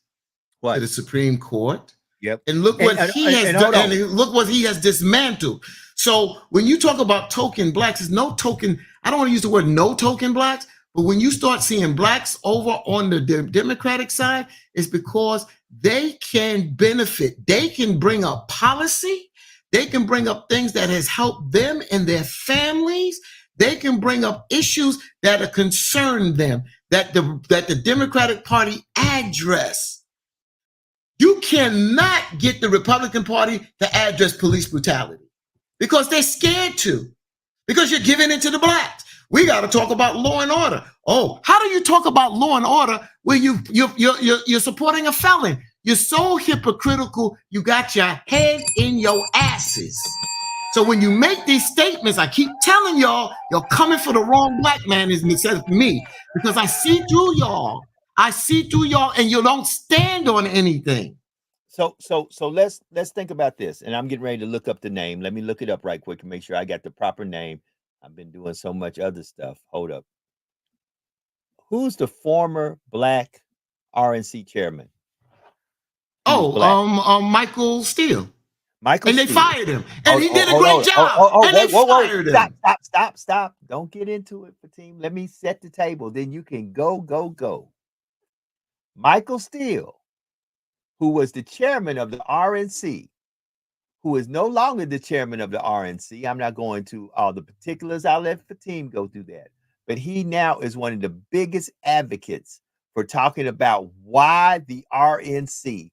to the Supreme Court? Yep. And look what he has done. And look what he has dismantled. So when you talk about token blacks, there's no token. I don't want to use the word no token blacks, But when you start seeing blacks over on the Democratic side, it's because they can benefit. They can bring up policy. They can bring up things that has helped them and their families. They can bring up issues that are concern them, that the Democratic Party address. You cannot get the Republican Party to address police brutality because they're scared to, because you're giving it to the blacks. We got to talk about law and order. Oh, how do you talk about law and order when you're supporting a felon? You're so hypocritical. You got your head in your asses. So when you make these statements, I keep telling y'all, you're coming for the wrong black man, instead of me, because I see through y'all. I see through y'all, and you don't stand on anything. So let's think about this. And I'm getting ready to look up the name. Let me look it up right quick and make sure I got the proper name. I've been doing so much other stuff. Hold up. Who's the former black RNC chairman? Michael Steele. Michael and Steele. They fired him. And he did a great job. And they fired him. Stop. Don't get into it, Fatim. Let me set the table. Then you can go. Michael Steele, who was the chairman of the RNC, who is no longer the chairman of the RNC. I'm not going to all the particulars. I'll let Fatim go through that. But he now is one of the biggest advocates for talking about why the RNC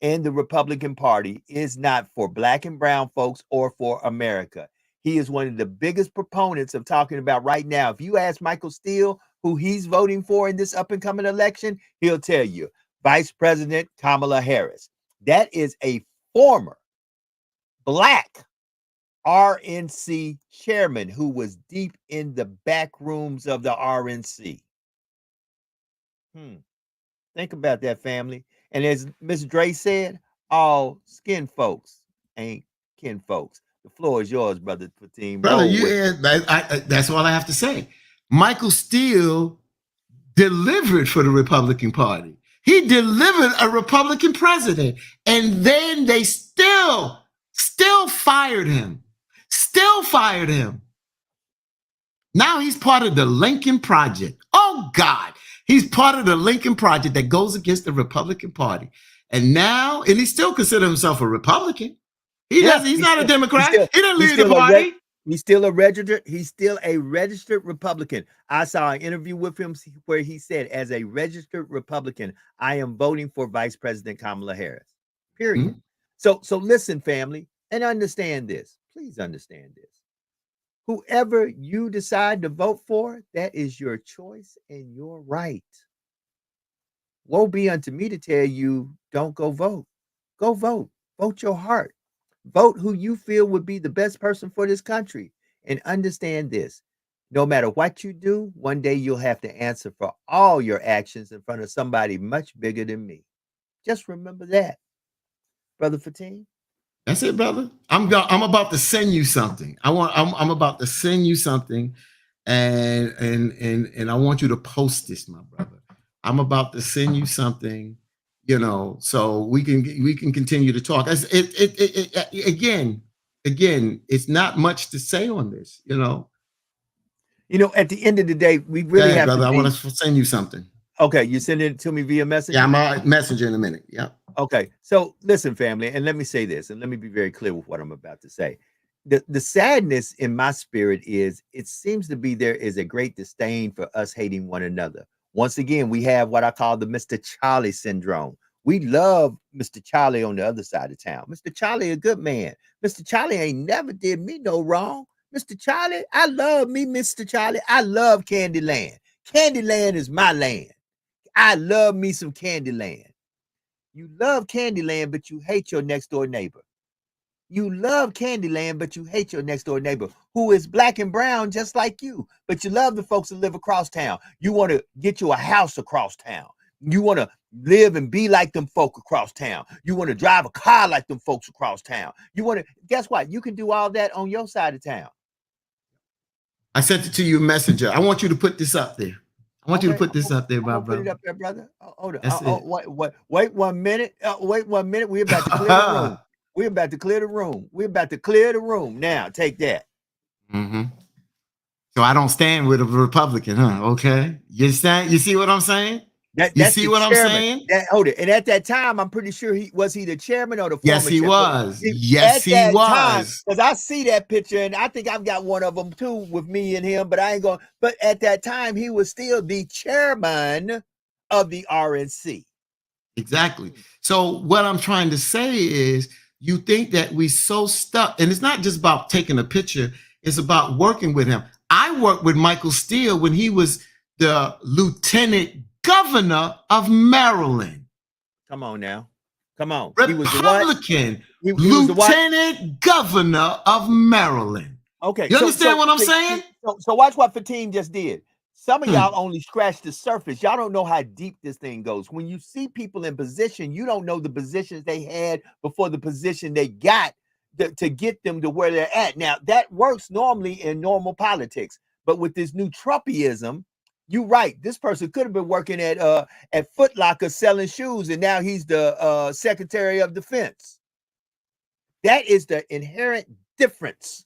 and the Republican Party is not for black and brown folks or for America. He is one of the biggest proponents of talking about right now. If you ask Michael Steele who he's voting for in this up and coming election, he'll tell you Vice President Kamala Harris. That is a former black RNC chairman who was deep in the back rooms of the RNC. Think about that, family. And as Ms. Dre said, all skin folks ain't kin folks. The floor is yours, brother Fatim. Brother, that's all I have to say. Michael Steele delivered for the Republican Party. He delivered a Republican president, and then they still fired him. Still fired him. Now he's part of the Lincoln Project. Oh God, he's part of the Lincoln Project that goes against the Republican Party. And he still considers himself a Republican. He's not a Democrat. He didn't leave the party. He's still a registered Republican. I saw an interview with him where he said, as a registered Republican, I am voting for Vice President Kamala Harris. Period. So listen, family, and understand this. Please understand this. Whoever you decide to vote for, that is your choice and your right. Woe be unto me to tell you, don't go vote. Go vote. Vote your heart. Vote who you feel would be the best person for this country. And understand this. No matter what you do, one day you'll have to answer for all your actions in front of somebody much bigger than me. Just remember that. Brother Fatim. That's it, brother. I'm about to send you something. I'm about to send you something, and I want you to post this, my brother. I'm about to send you something, so we can continue to talk. Again, it's not much to say on this, at the end of the day, we really have brother, to. I want to send you something. Okay, you send it to me via message? Yeah, I'm a messenger in a minute. Yeah. Okay, so listen, family, and let me say this, and let me be very clear with what I'm about to say. The sadness in my spirit is it seems to be there is a great disdain for us hating one another. Once again, we have what I call the Mr. Charlie syndrome. We love Mr. Charlie on the other side of town. Mr. Charlie, a good man. Mr. Charlie ain't never did me no wrong. Mr. Charlie, I love me, Mr. Charlie. I love Candyland. Candyland is my land. I love me some Candyland. You love Candyland, but you hate your next door neighbor. You love Candyland, but you hate your next door neighbor who is black and brown just like you. But you love the folks that live across town. You want to get you a house across town. You want to live and be like them folk across town. You want to drive a car like them folks across town. You want to, guess what? You can do all that on your side of town. I sent it to you, messenger. I want you to put this up there. I want you to put this up there, my brother. Put it up there, brother. Hold on. Wait 1 minute. Wait 1 minute. We're about to clear the room. We're about to clear the room. We're about to clear the room. Now, take that. So I don't stand with a Republican, huh? Okay. You see what I'm saying? You That's see the what I'm chairman. saying? Hold it. And at that time, I'm pretty sure he the chairman or the former Yes, he chairman. was. At Yes, he that was. time, because I see that picture, and I think I've got one of them too with me and him, but I ain't going. But at that time, he was still the chairman of the RNC. Exactly. So what I'm trying to say is, you think that we so stuck, and it's not just about taking a picture, it's about working with him. I worked with Michael Steele when he was the lieutenant governor of Maryland. Come on now. Come on. Republican he was the what? lieutenant governor of Maryland. Okay. You understand what I'm saying? So watch what Fatim just did. Some of y'all only scratched the surface. Y'all don't know how deep this thing goes. When you see people in position, you don't know the positions they had before the position they got to get them to where they're at. Now, that works normally in normal politics. But with this new Trumpism, you're right. This person could have been working at Foot Locker selling shoes, and now he's the Secretary of Defense. That is the inherent difference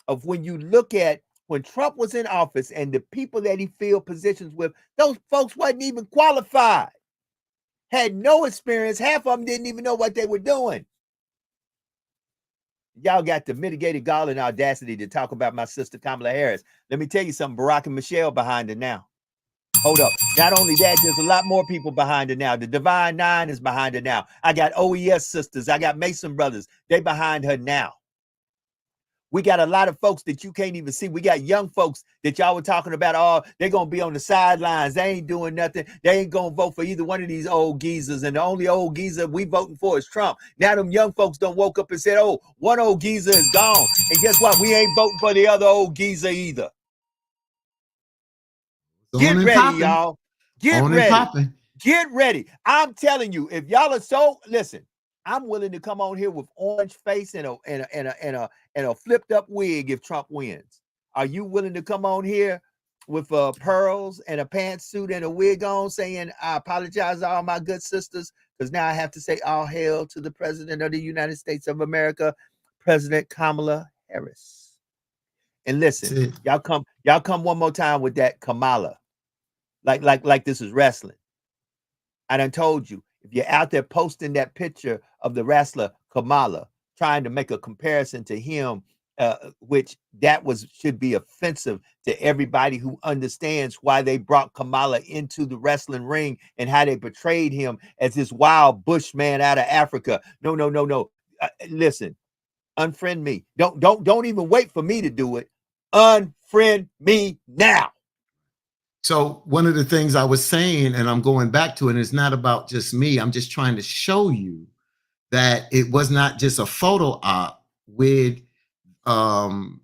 of when you look at when Trump was in office and the people that he filled positions with, those folks wasn't even qualified, had no experience. Half of them didn't even know what they were doing. Y'all got the mitigated gall and audacity to talk about my sister Kamala Harris. Let me tell you something, Barack and Michelle behind her now. Hold up. Not only that, there's a lot more people behind her now. The Divine Nine is behind her now. I got OES sisters. I got Mason brothers. They behind her now. We got a lot of folks that you can't even see. We got young folks that y'all were talking about. Oh, they're going to be on the sidelines. They ain't doing nothing. They ain't going to vote for either one of these old geezers. And the only old geezer we voting for is Trump. Now them young folks done woke up and said, oh, one old geezer is gone. And guess what? We ain't voting for the other old geezer either. Get ready, y'all. Get ready. Get ready. I'm telling you, if y'all are so, listen, I'm willing to come on here with orange face and a flipped up wig if Trump wins. Are you willing to come on here with pearls and a pantsuit and a wig on saying, I apologize to all my good sisters, because now I have to say all hail to the president of the United States of America, President Kamala Harris. And listen, y'all come one more time with that Kamala. Like this is wrestling. I done told you, if you're out there posting that picture of the wrestler Kamala, trying to make a comparison to him, which that should be offensive to everybody who understands why they brought Kamala into the wrestling ring and how they portrayed him as this wild bushman out of Africa. No. Listen, unfriend me. Don't even wait for me to do it. Unfriend me now. So one of the things I was saying, and I'm going back to it, and it's not about just me. I'm just trying to show you that it was not just a photo op with Michael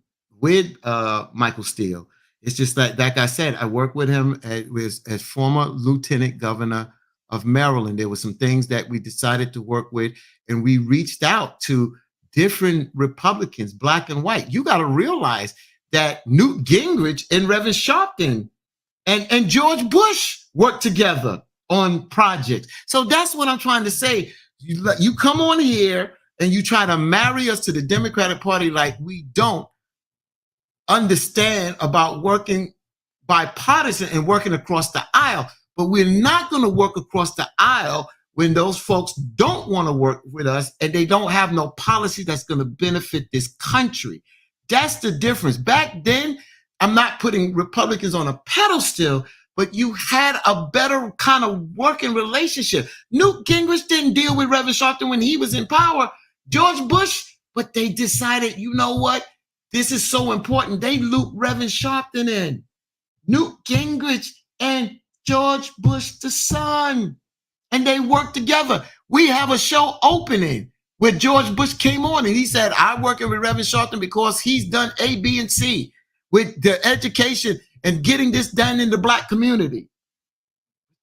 Steele. It's just that, like I said, I worked with him as former lieutenant governor of Maryland. There were some things that we decided to work with, and we reached out to different Republicans, black and white. You got to realize that Newt Gingrich and Reverend Sharpton and George Bush worked together on projects. So that's what I'm trying to say. You come on here and you try to marry us to the Democratic Party like we don't understand about working bipartisan and working across the aisle. But we're not going to work across the aisle when those folks don't want to work with us and they don't have no policy that's going to benefit this country. That's the difference. Back then, I'm not putting Republicans on a pedestal, but you had a better kind of working relationship. Newt Gingrich didn't deal with Reverend Sharpton when he was in power. George Bush, but they decided, you know what? This is so important. They looped Reverend Sharpton in. Newt Gingrich and George Bush the son. And they worked together. We have a show opening where George Bush came on and he said, I'm working with Reverend Sharpton because he's done A, B, and C with the education and getting this done in the black community.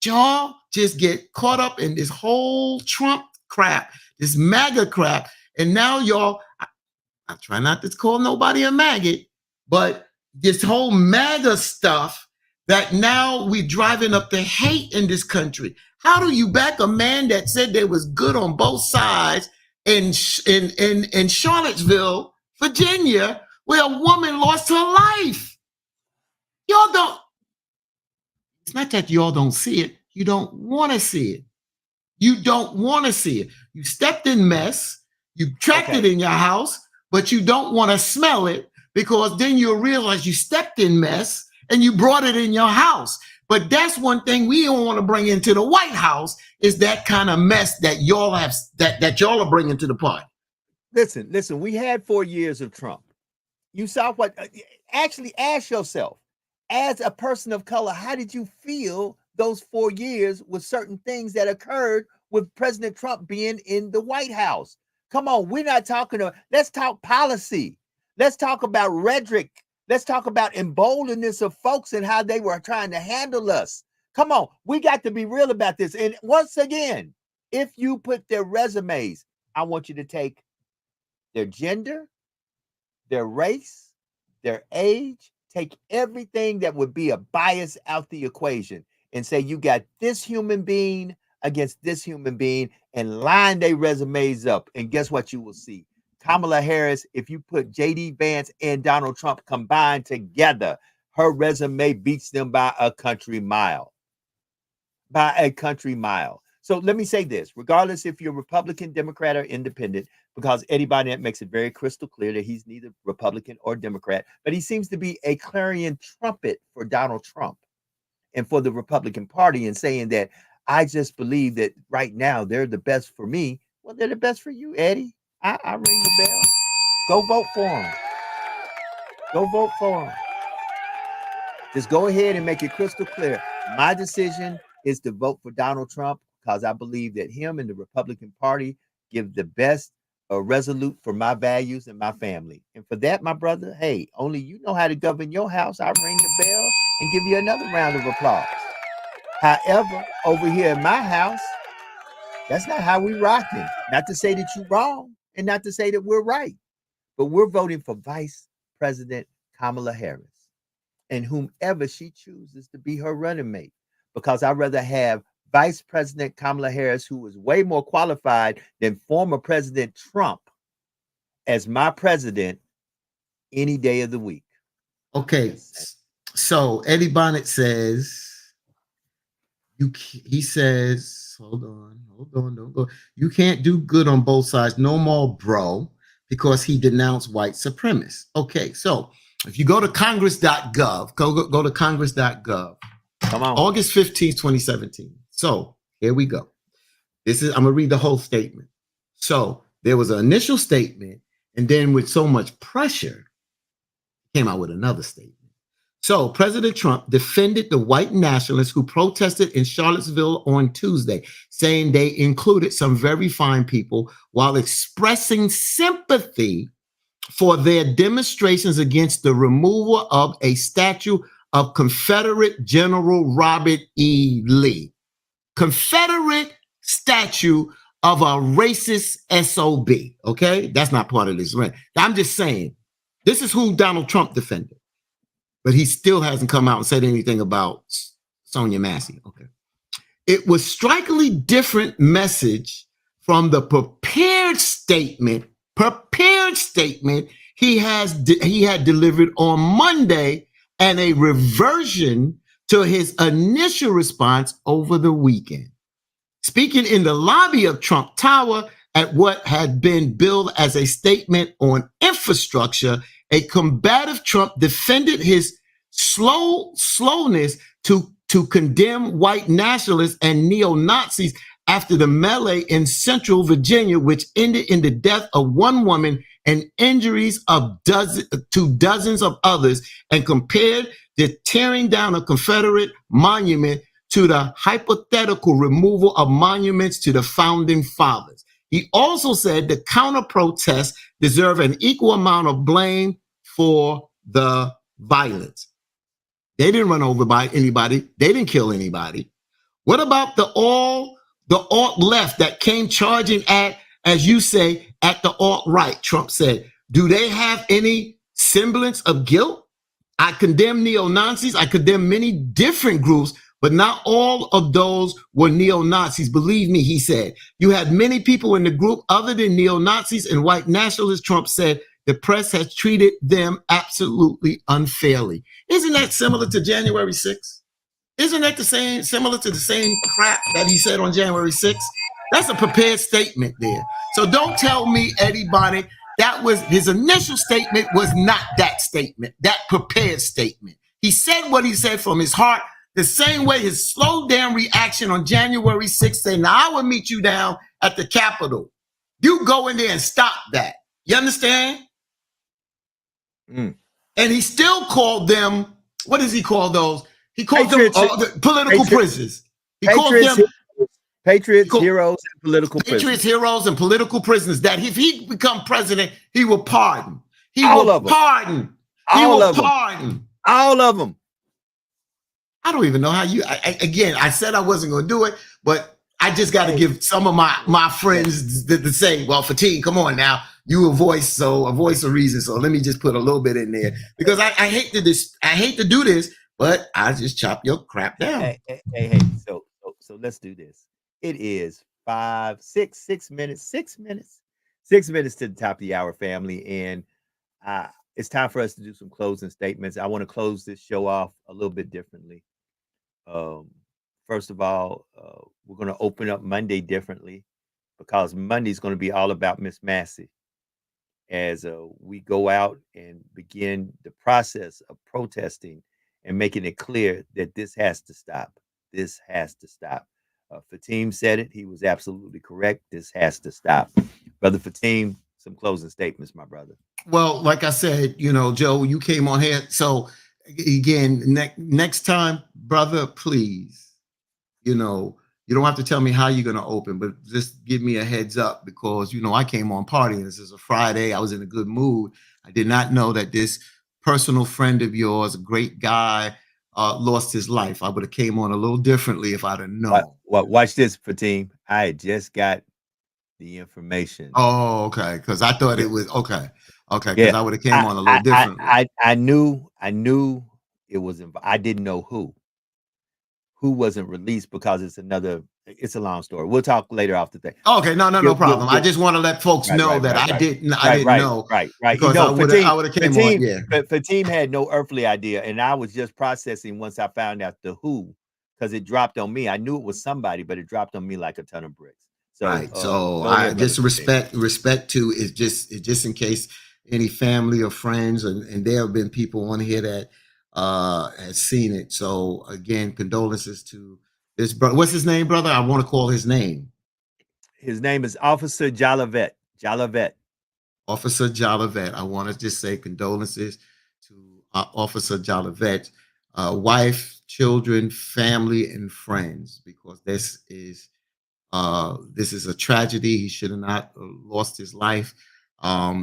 Y'all just get caught up in this whole Trump crap, this MAGA crap. And now y'all, I try not to call nobody a maggot, but this whole MAGA stuff that now we're driving up the hate in this country. How do you back a man that said they was good on both sides in Charlottesville, Virginia, where a woman lost her life? Y'all don't. It's not that y'all don't see it. You don't want to see it. You don't want to see it. You stepped in mess. You trapped it in your house, but you don't want to smell it because then you'll realize you stepped in mess and you brought it in your house. But that's one thing we don't want to bring into the White House is that kind of mess that y'all have, that y'all are bringing to the party. Listen, we had 4 years of Trump. You saw what, actually ask yourself, as a person of color, how did you feel those 4 years with certain things that occurred with President Trump being in the White House? Come on, we're not talking about, let's talk policy. Let's talk about rhetoric. Let's talk about emboldenedness of folks and how they were trying to handle us. Come on, we got to be real about this. And once again, if you put their resumes, I want you to take their gender, their race, their age, take everything that would be a bias out the equation and say you got this human being against this human being and line their resumes up. And guess what you will see? Kamala Harris, if you put J.D. Vance and Donald Trump combined together, her resume beats them by a country mile. By a country mile. So let me say this, regardless if you're Republican, Democrat, or independent, because Eddie Barnett makes it very crystal clear that he's neither Republican or Democrat, but he seems to be a clarion trumpet for Donald Trump and for the Republican Party and saying that I just believe that right now they're the best for me. Well, they're the best for you, Eddie. I ring the bell. Go vote for them. Go vote for them. Just go ahead and make it crystal clear. My decision is to vote for Donald Trump because I believe that him and the Republican Party give the best resolute for my values and my family. And for that, my brother, hey, only you know how to govern your house. I ring the bell and give you another round of applause. However, over here in my house, that's not how we rocking. Not to say that you're wrong and not to say that we're right, but we're voting for Vice President Kamala Harris and whomever she chooses to be her running mate, because I'd rather have Vice President Kamala Harris, who is way more qualified than former President Trump, as my president any day of the week. Okay, so Eddie Bonnet says, he says, hold on, don't go. You can't do good on both sides no more, bro, because he denounced white supremacists. Okay, so if you go to congress.gov, go to congress.gov. Come on. August 15th, 2017. So here we go. I'm going to read the whole statement. So there was an initial statement, and then with so much pressure, came out with another statement. So President Trump defended the white nationalists who protested in Charlottesville on Tuesday, saying they included some very fine people while expressing sympathy for their demonstrations against the removal of a statue of Confederate General Robert E. Lee. Confederate statue of a racist SOB. Okay, that's not part of this. I'm just saying, this is who Donald Trump defended, but he still hasn't come out and said anything about Sonia Massey. Okay, it was strikingly different message from the prepared statement he had delivered on Monday, and a reversion to his initial response over the weekend. Speaking in the lobby of Trump Tower at what had been billed as a statement on infrastructure, a combative Trump defended his slowness to condemn white nationalists and neo-Nazis after the melee in central Virginia, which ended in the death of one woman and injuries to dozens of others, and compared the tearing down of Confederate monument to the hypothetical removal of monuments to the founding fathers. He also said the counter-protests deserve an equal amount of blame for the violence. They didn't run over by anybody. They didn't kill anybody. What about the alt-left that came charging at, as you say, at the alt-right? Trump said, do they have any semblance of guilt? I condemn neo-Nazis. I condemn many different groups, but not all of those were neo-Nazis. Believe me, he said. You had many people in the group other than neo-Nazis and white nationalists, Trump said, The press has treated them absolutely unfairly. Isn't that similar to January 6th? Isn't that the same, similar to the same crap that he said on January 6th? That's a prepared statement there. So don't tell me, Eddie Bonnet, that was his initial statement was not that statement, that prepared statement. He said what he said from his heart, the same way his slowed down reaction on January 6th saying, now I will meet you down at the Capitol. You go in there and stop that. You understand? And he still called them, what does he call those? He calls them political prisoners. He calls them patriots, heroes, and political prisoners. Patriots, heroes, and political prisoners that if he become president, he will pardon. He All will of them. pardon. He All will of them. pardon. All of them. I don't even know how you, again, I said I wasn't going to do it, but I just got to give some of my friends the say, well, Fatin, come on now. You a voice of reason. So let me just put a little bit in there because I hate to do this, but I just chop your crap down. Hey. So let's do this. It is 6 minutes to the top of the hour, family. And it's time for us to do some closing statements. I want to close this show off a little bit differently. First of all, we're going to open up Monday differently because Monday is going to be all about Miss Massey as we go out and begin the process of protesting and making it clear that this has to stop. This has to stop. Fatim said it. He was absolutely correct. This has to stop. Brother Fatim, some closing statements, my brother. Well, like I said, Joe, you came on here. So again, next time, brother, please, you don't have to tell me how you're going to open, but just give me a heads up because, I came on partying. This is a Friday. I was in a good mood. I did not know that this personal friend of yours, a great guy, lost his life. I would have came on a little differently if I'd have known. Watch this, Fatim. I just got the information. Oh, okay. Because I thought it was okay. Okay, because I would have came on a little differently. I knew it was. I didn't know who wasn't released because it's a long story. We'll talk later off the thing. Okay, no problem. I just want to let folks know that I didn't know. Right. Because I would have came on. Yeah. Fatim had no earthly idea, and I was just processing once I found out the who, because it dropped on me. I knew it was somebody, but it dropped on me like a ton of bricks. So, right. So I just respect to is just in case any family or friends, and there have been people on here that has seen it. So again, condolences to this brother. What's his name, brother? I want to call his name. His name is Officer Jalavet. Officer Jalavet. I want to just say condolences to Officer Jalavet, wife, children, family, and friends, because this is a tragedy. He should have not lost his life.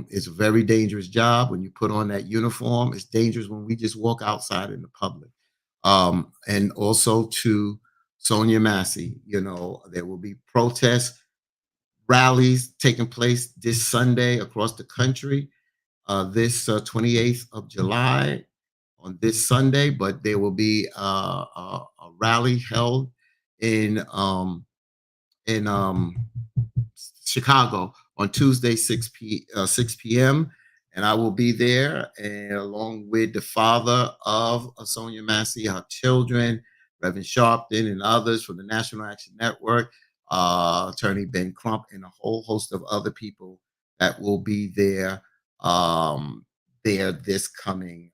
It's a very dangerous job when you put on that uniform. It's dangerous when we just walk outside in the public. And also to Sonia Massey, there will be protests, rallies taking place this Sunday across the country, this 28th of July on this Sunday, but there will be a rally held in Chicago on Tuesday, 6 p.m. And I will be there, and along with the father of Sonia Massey, her children, Reverend Sharpton, and others from the National Action Network, Attorney Ben Crump, and a whole host of other people that will be there this coming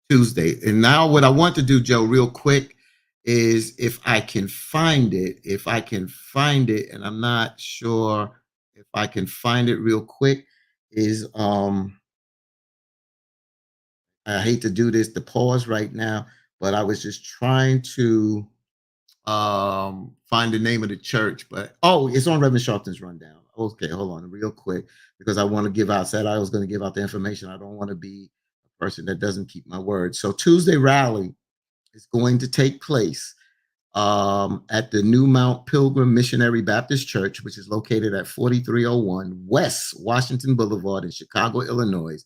Tuesday. And now what I want to do, Joe, real quick, is if I can find it, and I'm not sure if I can find it real quick, is I hate to do this, the pause right now, but I was just trying to find the name of the church, but it's on Reverend Sharpton's rundown. Okay, hold on real quick, because I want to give out, said I was going to give out the information. I don't want to be a person that doesn't keep my word. So Tuesday rally is going to take place at the New Mount Pilgrim Missionary Baptist Church, which is located at 4301 West Washington Boulevard in Chicago, Illinois.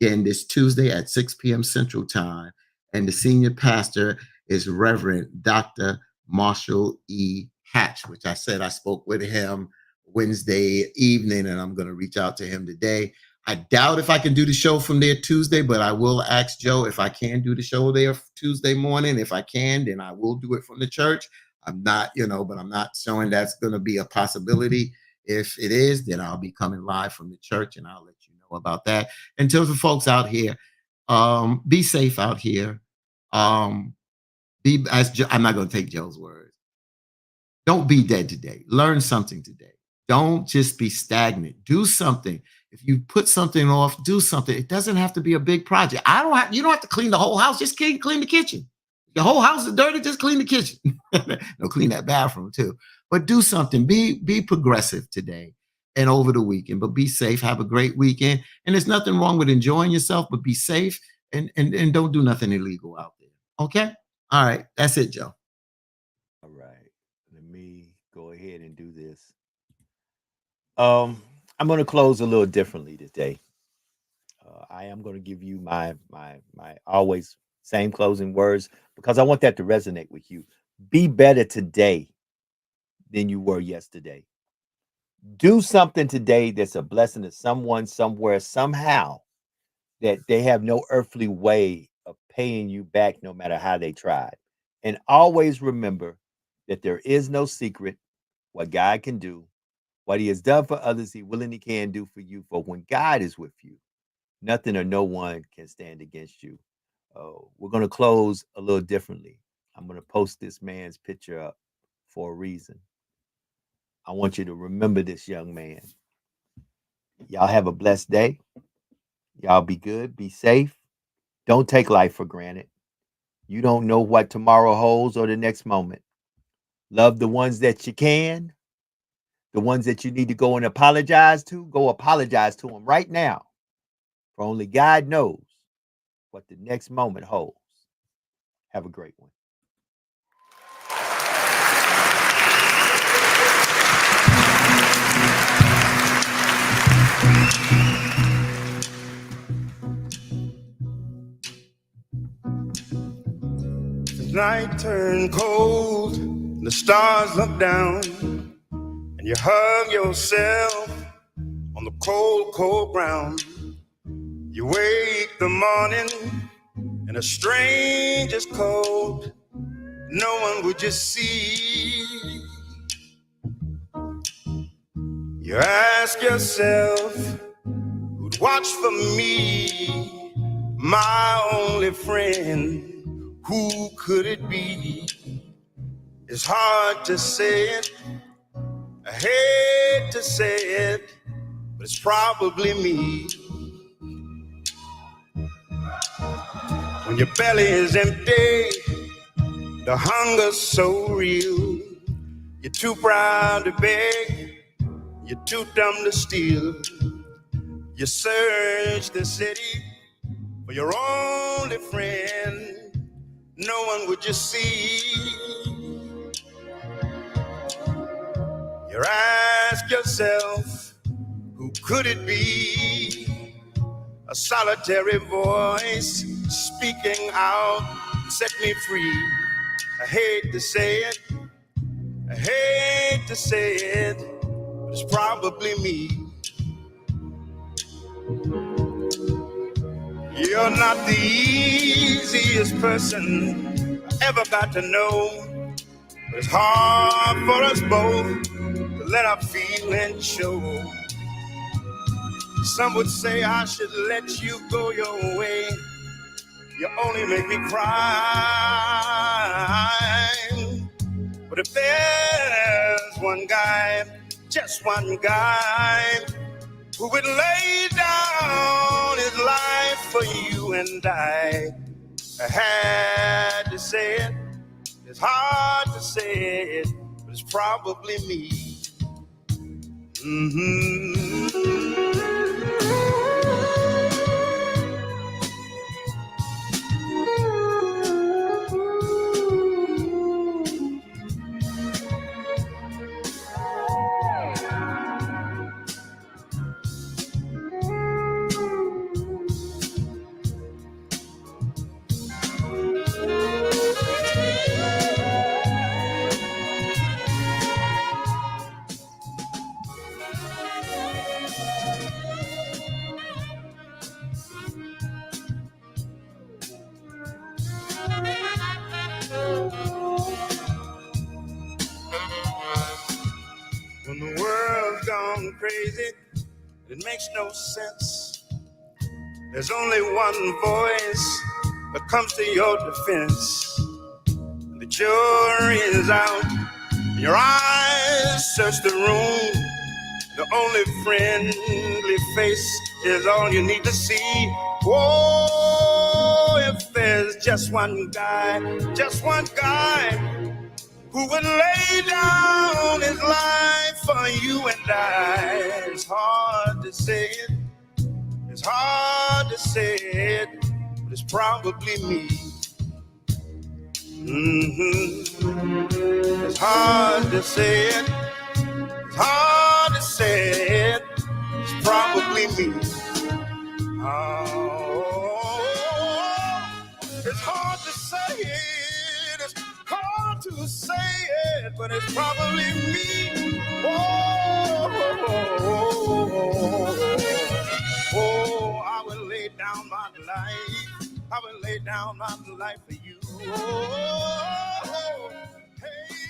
Again, this Tuesday at 6 p.m. Central Time. And the senior pastor is Reverend Dr. Marshall E. Hatch, which I said I spoke with him Wednesday evening, and I'm going to reach out to him today. I doubt if I can do the show from there Tuesday, but I will ask Joe if I can do the show there Tuesday morning. If I can, then I will do it from the church. I'm not, but I'm not showing that's going to be a possibility. If it is, then I'll be coming live from the church, and I'll let you know about that. And to the folks out here, be safe out here. I'm not going to take Joe's words. Don't be dead today. Learn something today. Don't just be stagnant. Do something. If you put something off, do something. It doesn't have to be a big project. You don't have to clean the whole house. Just clean the kitchen. The whole house is dirty. Just clean the kitchen. No, clean that bathroom too. But do something. Be progressive today and over the weekend. But be safe. Have a great weekend. And there's nothing wrong with enjoying yourself. But be safe and don't do nothing illegal out there. Okay. All right. That's it, Joe. All right. Let me go ahead and do this. I'm going to close a little differently today. I am going to give you my always same closing words because I want that to resonate with you. Be better today than you were yesterday. Do something today that's a blessing to someone, somewhere, somehow that they have no earthly way of paying you back no matter how they tried. And always remember that there is no secret what God can do. What he has done for others, he willingly can do for you. For when God is with you, nothing or no one can stand against you. We're going to close a little differently. I'm going to post this man's picture up for a reason. I want you to remember this young man. Y'all have a blessed day. Y'all be good. Be safe. Don't take life for granted. You don't know what tomorrow holds or the next moment. Love the ones that you can. The ones that you need to go and apologize to, go apologize to them right now. For only God knows what the next moment holds. Have a great one. The night turned cold, and the stars look down. And you hug yourself on the cold, cold ground. You wake the morning in a stranger's cold. No one would just see. You ask yourself, who'd watch for me? My only friend, who could it be? It's hard to say it. I hate to say it, but it's probably me. When your belly is empty, the hunger's so real. You're too proud to beg, you're too dumb to steal. You search the city for your only friend. No one would just see. You ask yourself, who could it be? A solitary voice speaking out, set me free. I hate to say it, I hate to say it, but it's probably me. You're not the easiest person I ever got to know. But it's hard for us both to let our feelings show. Some would say I should let you go your way. You only make me cry. But if there's one guy, just one guy, who would lay down his life for you and I had to say it. It's hard to say it, but it's probably me. going crazy. It makes no sense. There's only one voice that comes to your defense. The jury is out. Your eyes search the room. The only friendly face is all you need to see. Whoa, if there's just one guy who would lay down his life for you and I. It's hard to say it. It's hard to say it, but it's probably me. It's hard to say it. It's hard to say it. It's probably me. Oh, it's hard to say it. It's hard to say it, but it's probably me. Oh, I will lay down my life. I will lay down my life for you. Oh, hey.